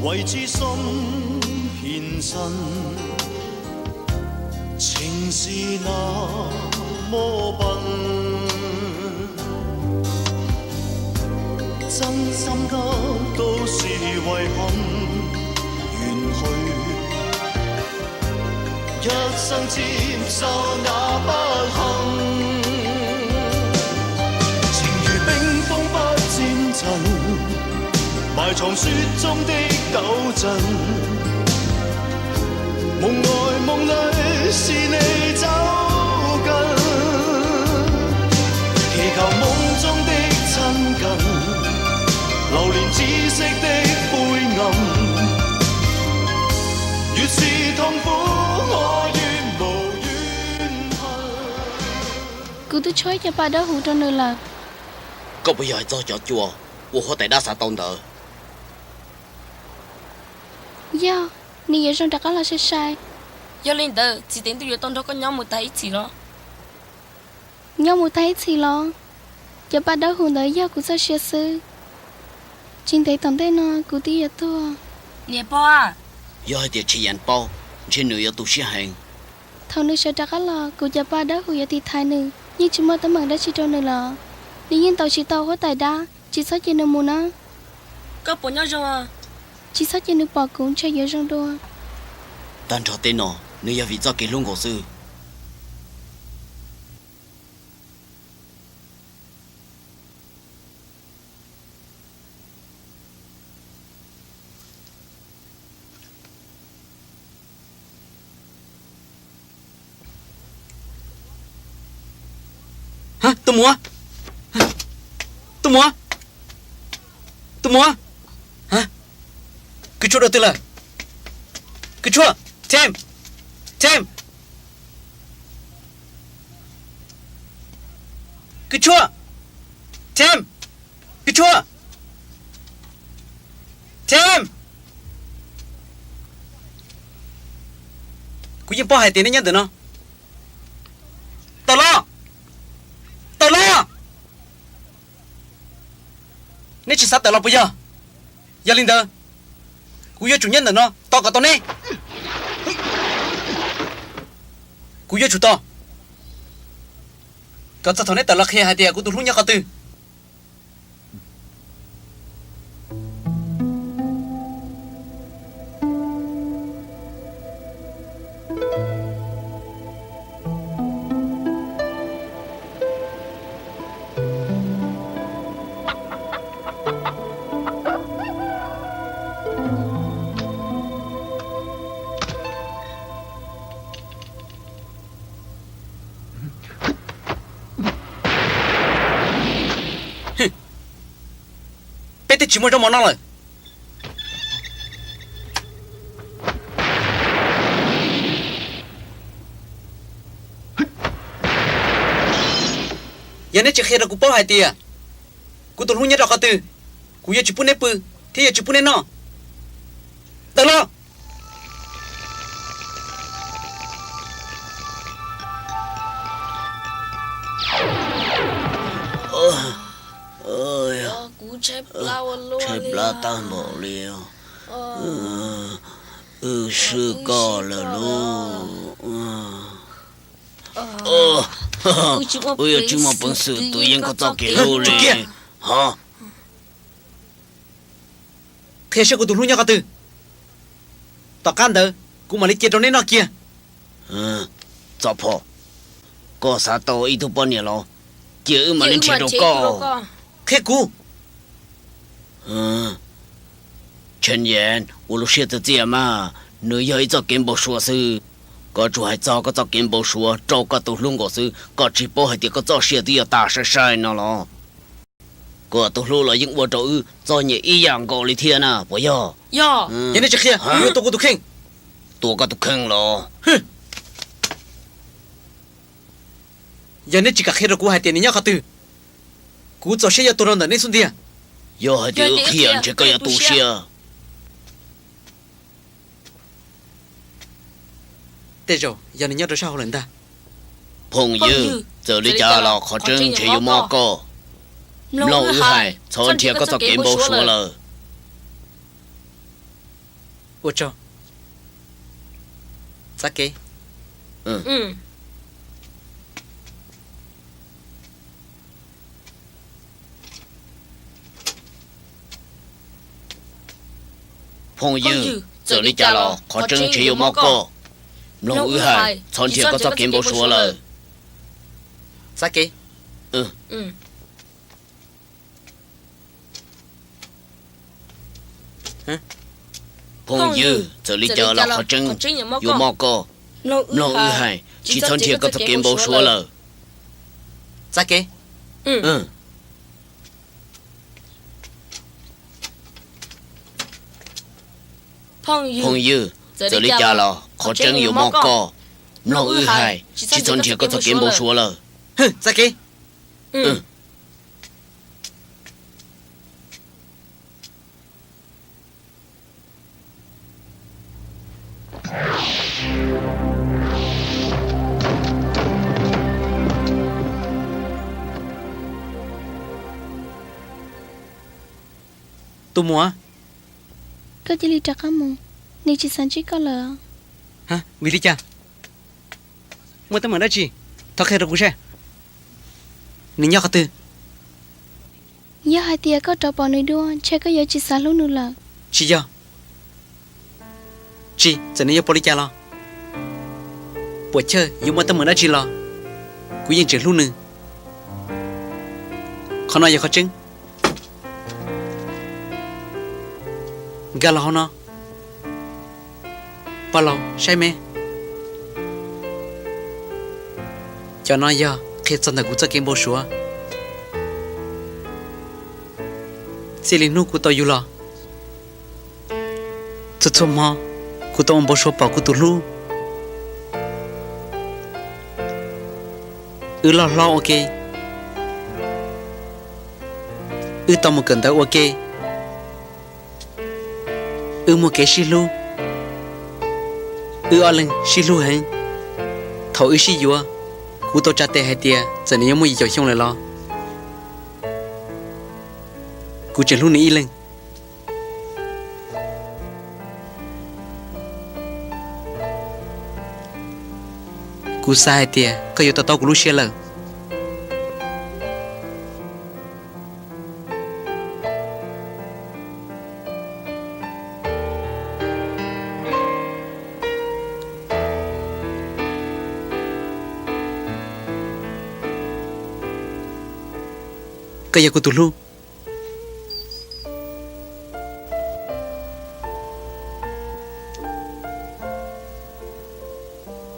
為知心獻身，情是那麼笨，真心得到是遺憾。一生接受那不幸，情如冰封不漸塵，埋藏雪中的抖震，夢外夢裏是你走近，祈求夢中的親近，流連知識的灰暗。越是痛苦，我越無怨恨。Cứ tôi chơi cho bà đã hủ cho nữa là. Có bây giờ cho chó chùa, tôi có thể đá xả tông tờ. Dạ, nì ở trong đó là sai sai. Do lên tờ, chỉ tính tôi tông đó có nhau một tay chỉ lo. Nhau một tay chỉ lo. Cho bà đã hủ tới giờ cũng sao xia sư. Chính thấy tổng tên nó cũng tí ở tua. Nè bò à. Do hai tiệt chỉ ăn bao, trên nửa tu sĩ hành. Thằng nữ sợ chắc là cụ cha ba đã hủy thì thay nữ, nhưng chúng mơ tấm bằng đã chỉ cho nữ là, đi nhiên tàu chỉ tàu có tài đa, chỉ sót trên nữ mù na. Có bỏ nhau rồi à? Chỉ sót trên nữ bỏ cũng chơi dở trong đua. Tan trò tên nó, nữ giờ vì do cái lông cổ sư. Hả? Tôi mua? Tôi mua? Tôi mua? Hả? Cái chỗ đó tên là cái chỗ Tem. cái chua thêm cái chua thêm cú yên bỏ hai tiền đấy nhá tụi nó tao lo nên chỉ sát tao lo bây giờ gia linh tờ cú yêu chủ nhân tụi nó tao cả tao nè cú yêu chủ tao có sao thằng này tao là khi hai tiền cú tụi lúc nhá cả từ bé thì chỉ muốn trong món nào rồi giờ này chỉ khi là cú bỏ hai tiền cú tụi lúc nhá cả từ cú yêu chỉ muốn nếp bự thì yêu chỉ muốn nếp nó tao lo ơi cú chép lao luôn chép lá tan bỏ liều sư co là luôn ôi chú mà bận sự tự nhiên có tao kể luôn liền hả khi sẽ cú tụi lúc nhá cả từ tao can đỡ cú mà lấy tiền trong này nó kia chọc họ có sao tao ít thu bao nhiêu lo chứ mà lên chế độ co khi cú陈岩，我都写的这嘛，你要一早跟我说是，个主还早个早跟我说，找个都弄个是，个直播还得个早写的要大晒晒呢咯。个都录了，因我找找你一样高的天呐，不要。要。人家这些有多个都坑，多个都坑了。哼。人家这个黑的股还点你要个对，股早些要多少的那兄弟。要还得骗这个要多些。对着，要你要多少人的？朋友，这里家了，可真却有毛个。老二孩，昨天个早跟我说了。我知。咋给？朋友，这里家了，可真却有毛个。老二孩，昨天个早跟我说了。咋给？朋友，这里家了，可真有毛个。老二孩，昨天个早跟我说了。咋给？朋友，这里家了，可真有毛个。老二孩，昨天个早跟我说了。哼，再给。Tu mua? Kau jadi dah kamu. Ni cisanci kalau. Hả? Vì lý cha? Mua tấm ở đó chị? Thọ khe rồi cũng sẽ. Nên nhớ cả từ. Ya hati aku tak pernah dua. Cakap ya cisa lu nula. Chị giờ. Chị, giờ này ya bỏ lý cha lo. Bỏ chơi, yêu mua tấm ở đó chị lo. Cũng yên chuyện luôn nữa. Khó nói ya khó chứng. Gà lo nó. Bao lâu, sai mẹ. Cho nó giờ, khi chân thật của cho kiếm bố xóa. Chỉ linh nụ của tôi yêu lo. Cho cho mà, của tôi bố xóa bảo của tôi lưu. Lo ok. tao một cần tao ok một cái xí lu ở lần xí lu hả thầu xí dùa cú tao trả tiền hay tiền giờ này mua gì cho xong lại lo cú chỉ lu này lên cú sai tiền có yêu tao cú lu xí lờ kaya ko tulo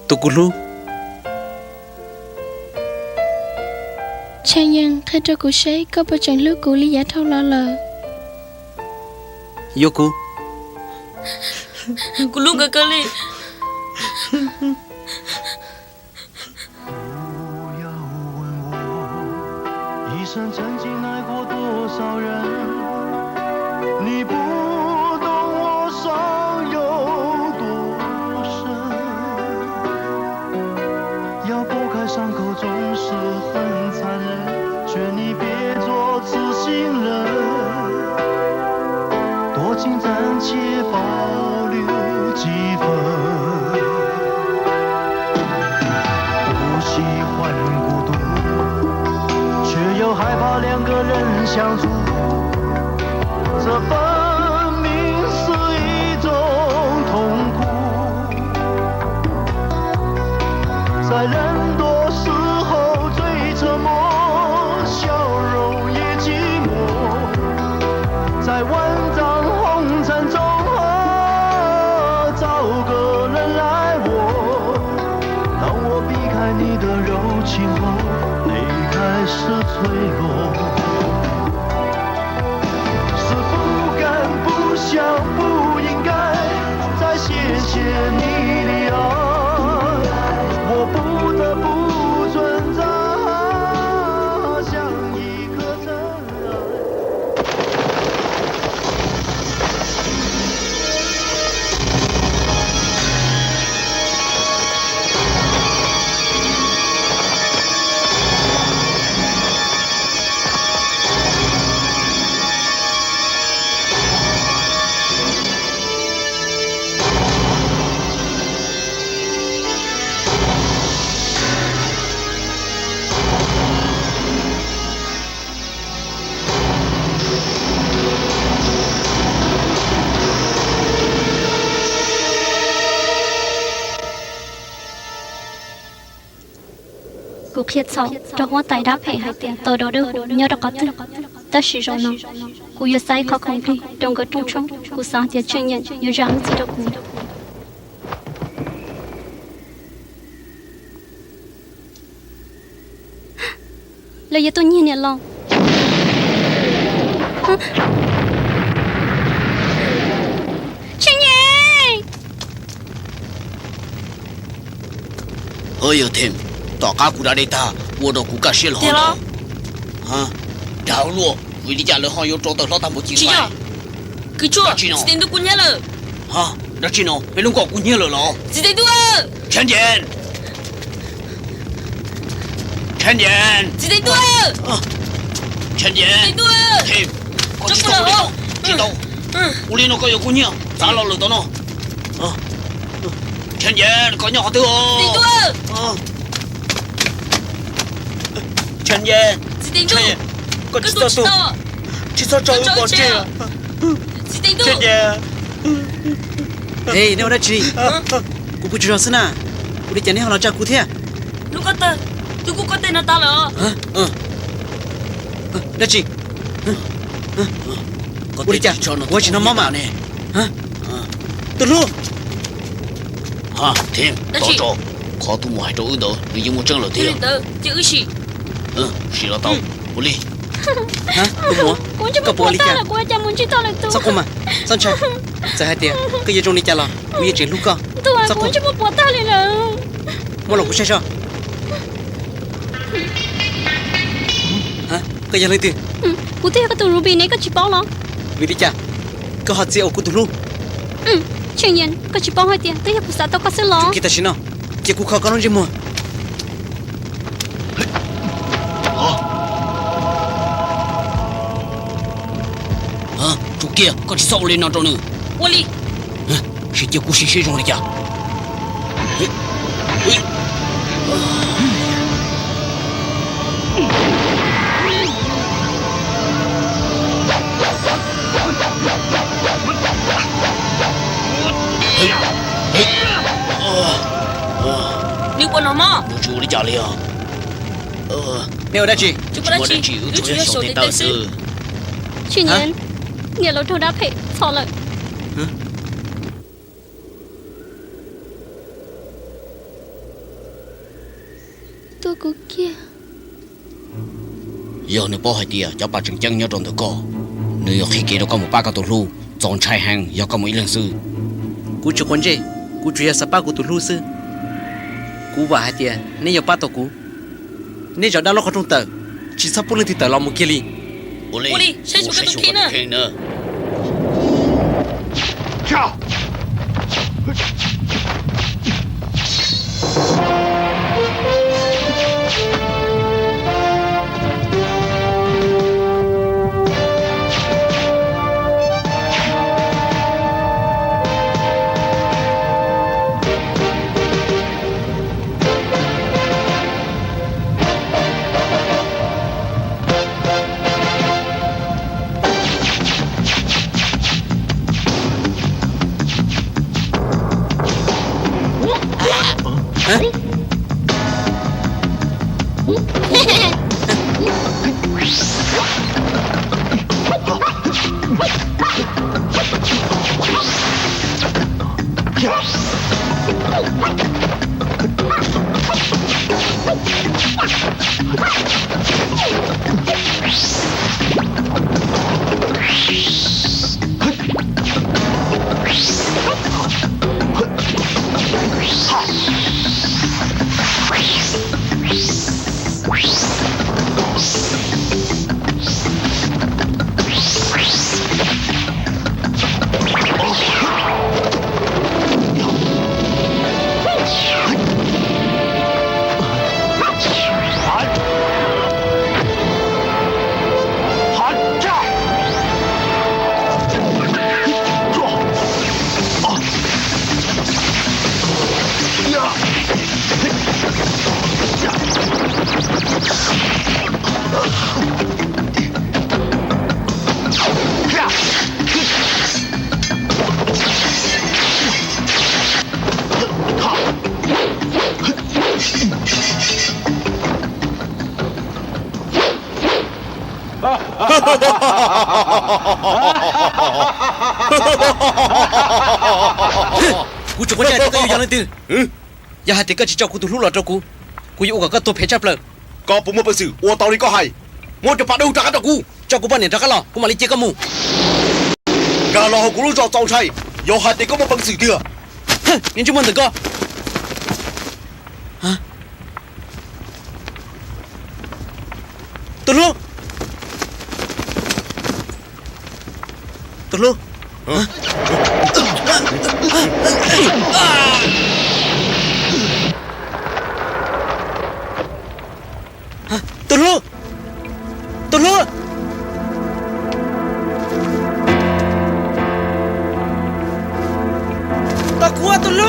tukulu cha nhân thay cho cụ sấy có bao chẳng lúc cụ lý giả thâu lo lờ yoku Cụ lúc cái li 生曾经爱过多少人？你不懂我伤有多深。要剥开伤口总是很残忍，劝你别做痴心人，多情暂且保留几分。不喜欢孤独。 却又害怕两个人相处，这分明是一种痛苦。在人多时候最沉默，笑容也寂寞。在万丈红尘中，找个人来握。当我避开你的柔情后。 开始脆弱，是不敢、不想、不应该再谢谢你的爱，我不得不存在，像一颗尘埃。 cụ khiết sau cho hoa tài đáp hệ hai tiền tờ đó đưa nhớ được có tư ta sử dụng nó cụ yêu sai khó không đi trong cái trung trung cụ sáng tiệt chuyên nhận yêu rằng gì đâu cụ lời yêu tôi nhìn nhận lòng chuyên nhận ơi yêu thêm tỏ cá cụ đã đây ta mua đồ cụ cá xí lò đó hả đào luôn vì đi trả lời họ yêu trâu tao lo tao một chuyện này cái chúa chỉ đến đâu cũng nhớ rồi hả đó chỉ nó mấy lúc còn cũng nhớ rồi lo chỉ đến đâu Trần Diện Trần Diện chỉ đến đâu Trần Diện thêm có chỉ đâu đâu chỉ đâu 우리 nó có yêu cũng nhớ giá lo rồi đó nó Trần Diện có nhỏ tư Trần Diện Trần Diện con chỉ sao tu chỉ sao cho con chơi Trần Diện hey nếu đã chỉ cụ bự chưa na cụ đi chén họ cho cụ thế lúc có tên tôi cũng có tên là ta rồi đã chỉ cụ đi chả cụ chỉ nó mama này hả từ lúc hả thêm đó cho khó tu mua chỗ đó vì dùng một chân là tiền chữ gì xí là tao bố đi hả tu mua cũng chưa muốn ta là cô cha muốn chỉ tao là tu sao cô mà sao chơi giờ hai tiền cái gì trong đi chả là cụ gì chỉ lúc cơ sao cũng chưa muốn ta liền là mua lòng cụ chơi sao hả cái gì lấy tiền cụ thể cái tụ ruby này có chỉ bao lắm vì đi chả có hạt rượu của tụi lu chuyện nhiên có chỉ bao hai tiền tới cụ sao tao có sẽ lo kita sih no chỉ cụ khó có nói gì mua chủ kia có chỉ sau lên nào trong nữa 我哩，是结果是谁中的家？你管了吗？我住我的家里啊。没有带去就不能去，有主要手的但是， chuyện nhiên nghĩa là tôi đã phải错了 tôi cứ kia giờ nếu bỏ hai tia cho bà trừng chân nhớ trong đó có nếu khi kia đâu có một ba cái tổ lu chọn trai hàng giờ có một lần sư cụ chủ quan gì cụ chủ nhà sapa của tụi lu sư cụ và hai tiền nên giờ ba tổ cụ nên giờ đã lo khó trong tờ chỉ sắp lên thì tờ lo một kia đi 我我哩谁说个都可以呢呢？跳！ cụ chủ quan gì tôi yêu lên từ giờ hai tiền cái chỉ cho cụ tụi lu là cho cụ yêu cả tôi phải chấp lời ก็ผมมาเป็นสื่อวัวตอนนี้ก็ให้มัวจะปะดูจากกันตะกู cho cụ ban niệm ra cái lò cụ mà đi chơi cái mù กาลอกูรู้จอเจ้าชัยยอหัดเด็กก็มาเป็นสื่อเดียว nhìn chúng mình được co hả tụi lu tụi lu tụi lu tụi lu ta kuat tụi lu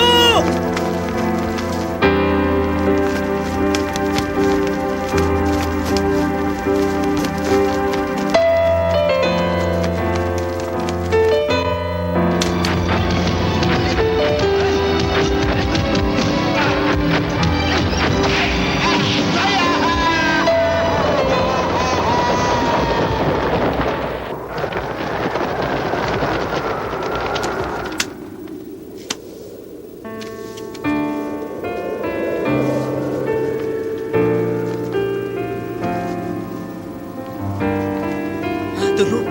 từ lúc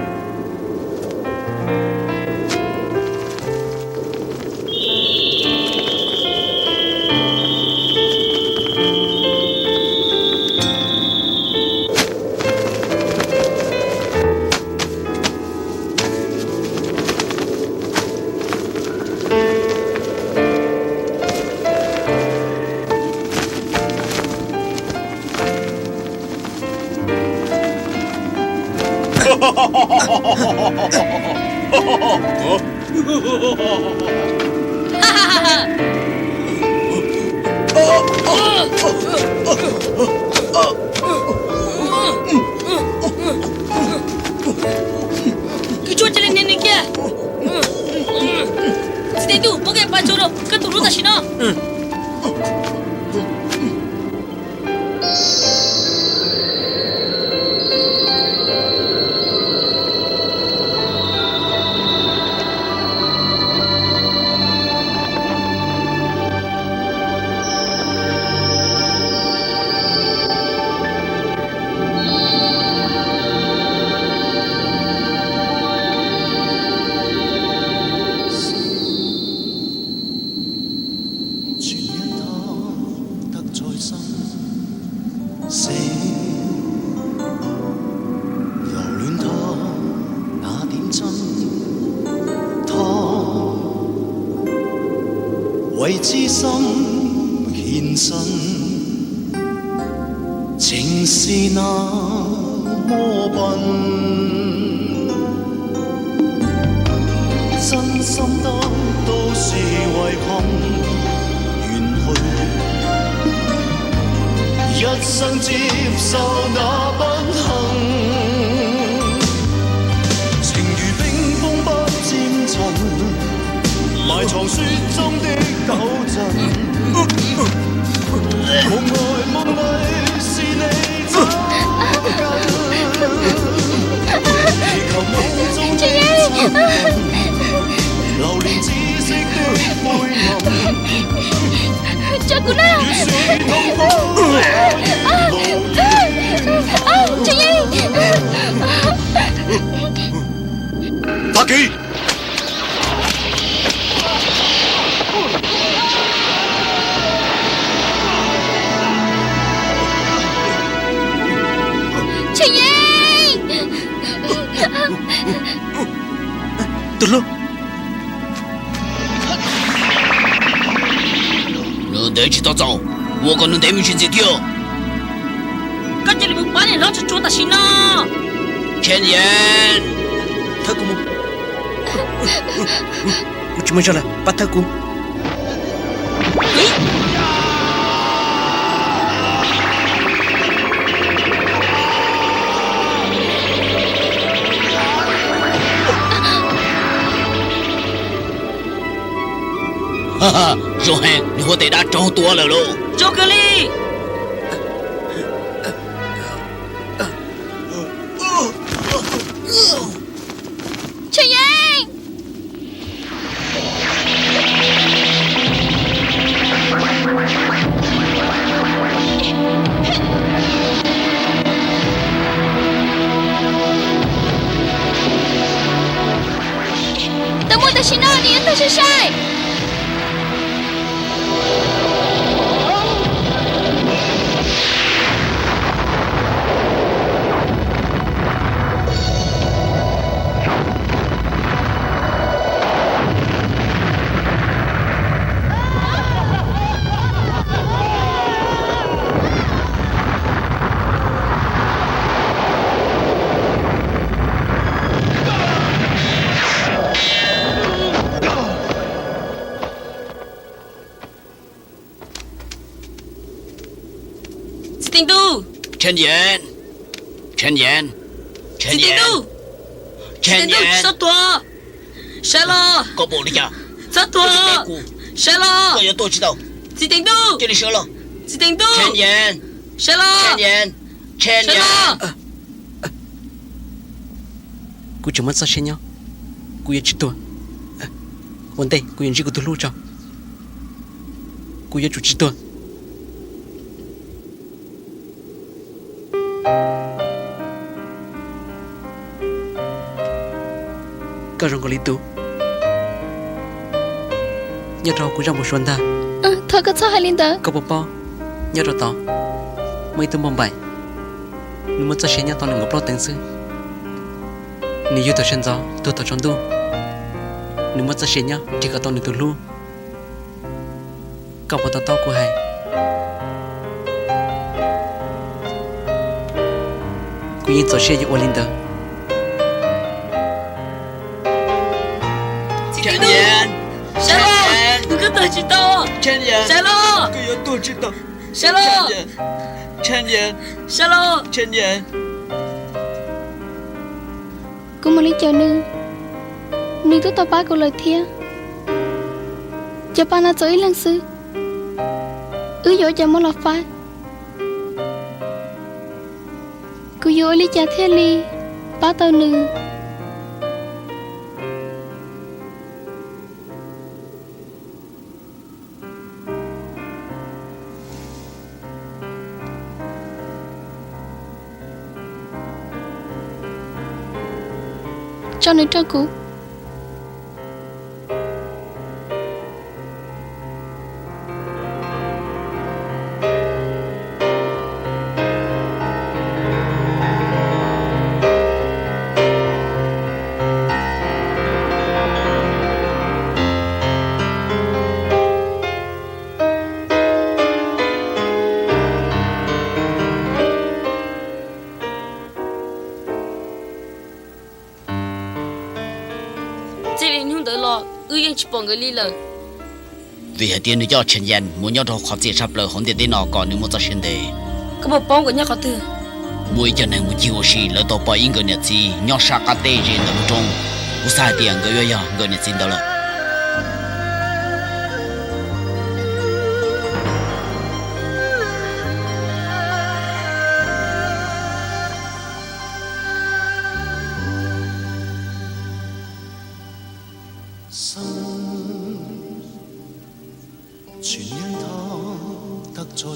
哈哈哈哈！Kecuali jalan nenek ya. Sedih tu, bukan pancoro, keturu dah sini.為知心獻身，情是那麼笨，真心得都是遺憾，遠去，一生接受那不幸，情如冰封不漸塵。埋藏雪中的糾纏，夢裏是你走近，祈求夢中的親近，流連紫色的灰暗，越是痛苦發記。对了，能带去打仗，我可能带你去这条。感觉你们把人老子做到行了。千言，他姑母，我准备下来把他姑。哈哈，小黑，你和对他找多了喽。赵格力，陈岩，等我的新2年都是谁？定都，陈岩，陈岩，陈岩，陈岩，杀多，杀了，搞不了呀，杀多，杀了，我要多知道，指定都，这里杀了，指定都，陈岩，杀了，陈岩，陈岩，กูจะมาซะเช่นยังกูอยากจิตตัววันเดกูยังจิกูตัวรู้จักกูอยากจุดจิตตัวก็ร้องกอลิตูnhớ rồiกูra một xuân ta Thôi có sao hay linh tớ có bố nhớ rồi tao mấy tụi bom bảy nhưng mà chắc sẽ nhớ tao đừng có lo tiền sư nếu như tao sinh ra tôi tao chọn tu nếu mà chắc sẽ nhớ chỉ có tao nên tụi lu cậu bảo tao của hayกูยิงต่อเชียร์อยู่อลินเดอร์陈年，小龙，你可得知道？陈年，小龙，可要多知道。小龙，陈年，小龙，陈年。Cô mà lấy chờ nữ nữ tôi tao ba cô lời thia cho ba nó chơi lần sư dỗ cho mỗi là phai cô dỗ lấy cha thế li ba tao nữ cho nữ cho cô chỉ bỏ người đi lời vì hệ tiền nữ cho Trần Yên muốn nhau đó khoa sắp lời hôn tiền nọ còn nếu muốn cho xin đề có một bóng của nhau có từ mỗi giờ này muốn chịu gì lỡ tàu bay người nhật gì nhau sát cả tê trên tầm trung u sai tiền người yêu người nhật xin đâu là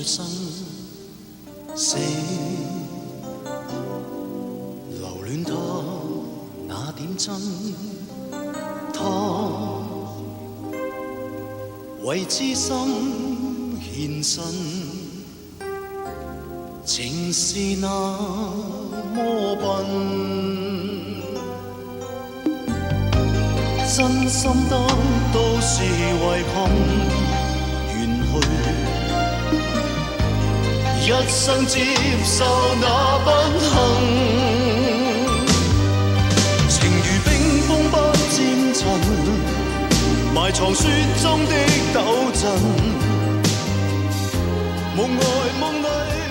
生死留戀他那點真，他為知心獻身，情是那麼笨，真心得到是遺憾，願去。一生接受那不幸，情如冰封不漸塵，埋藏雪中的抖震，夢外夢裏。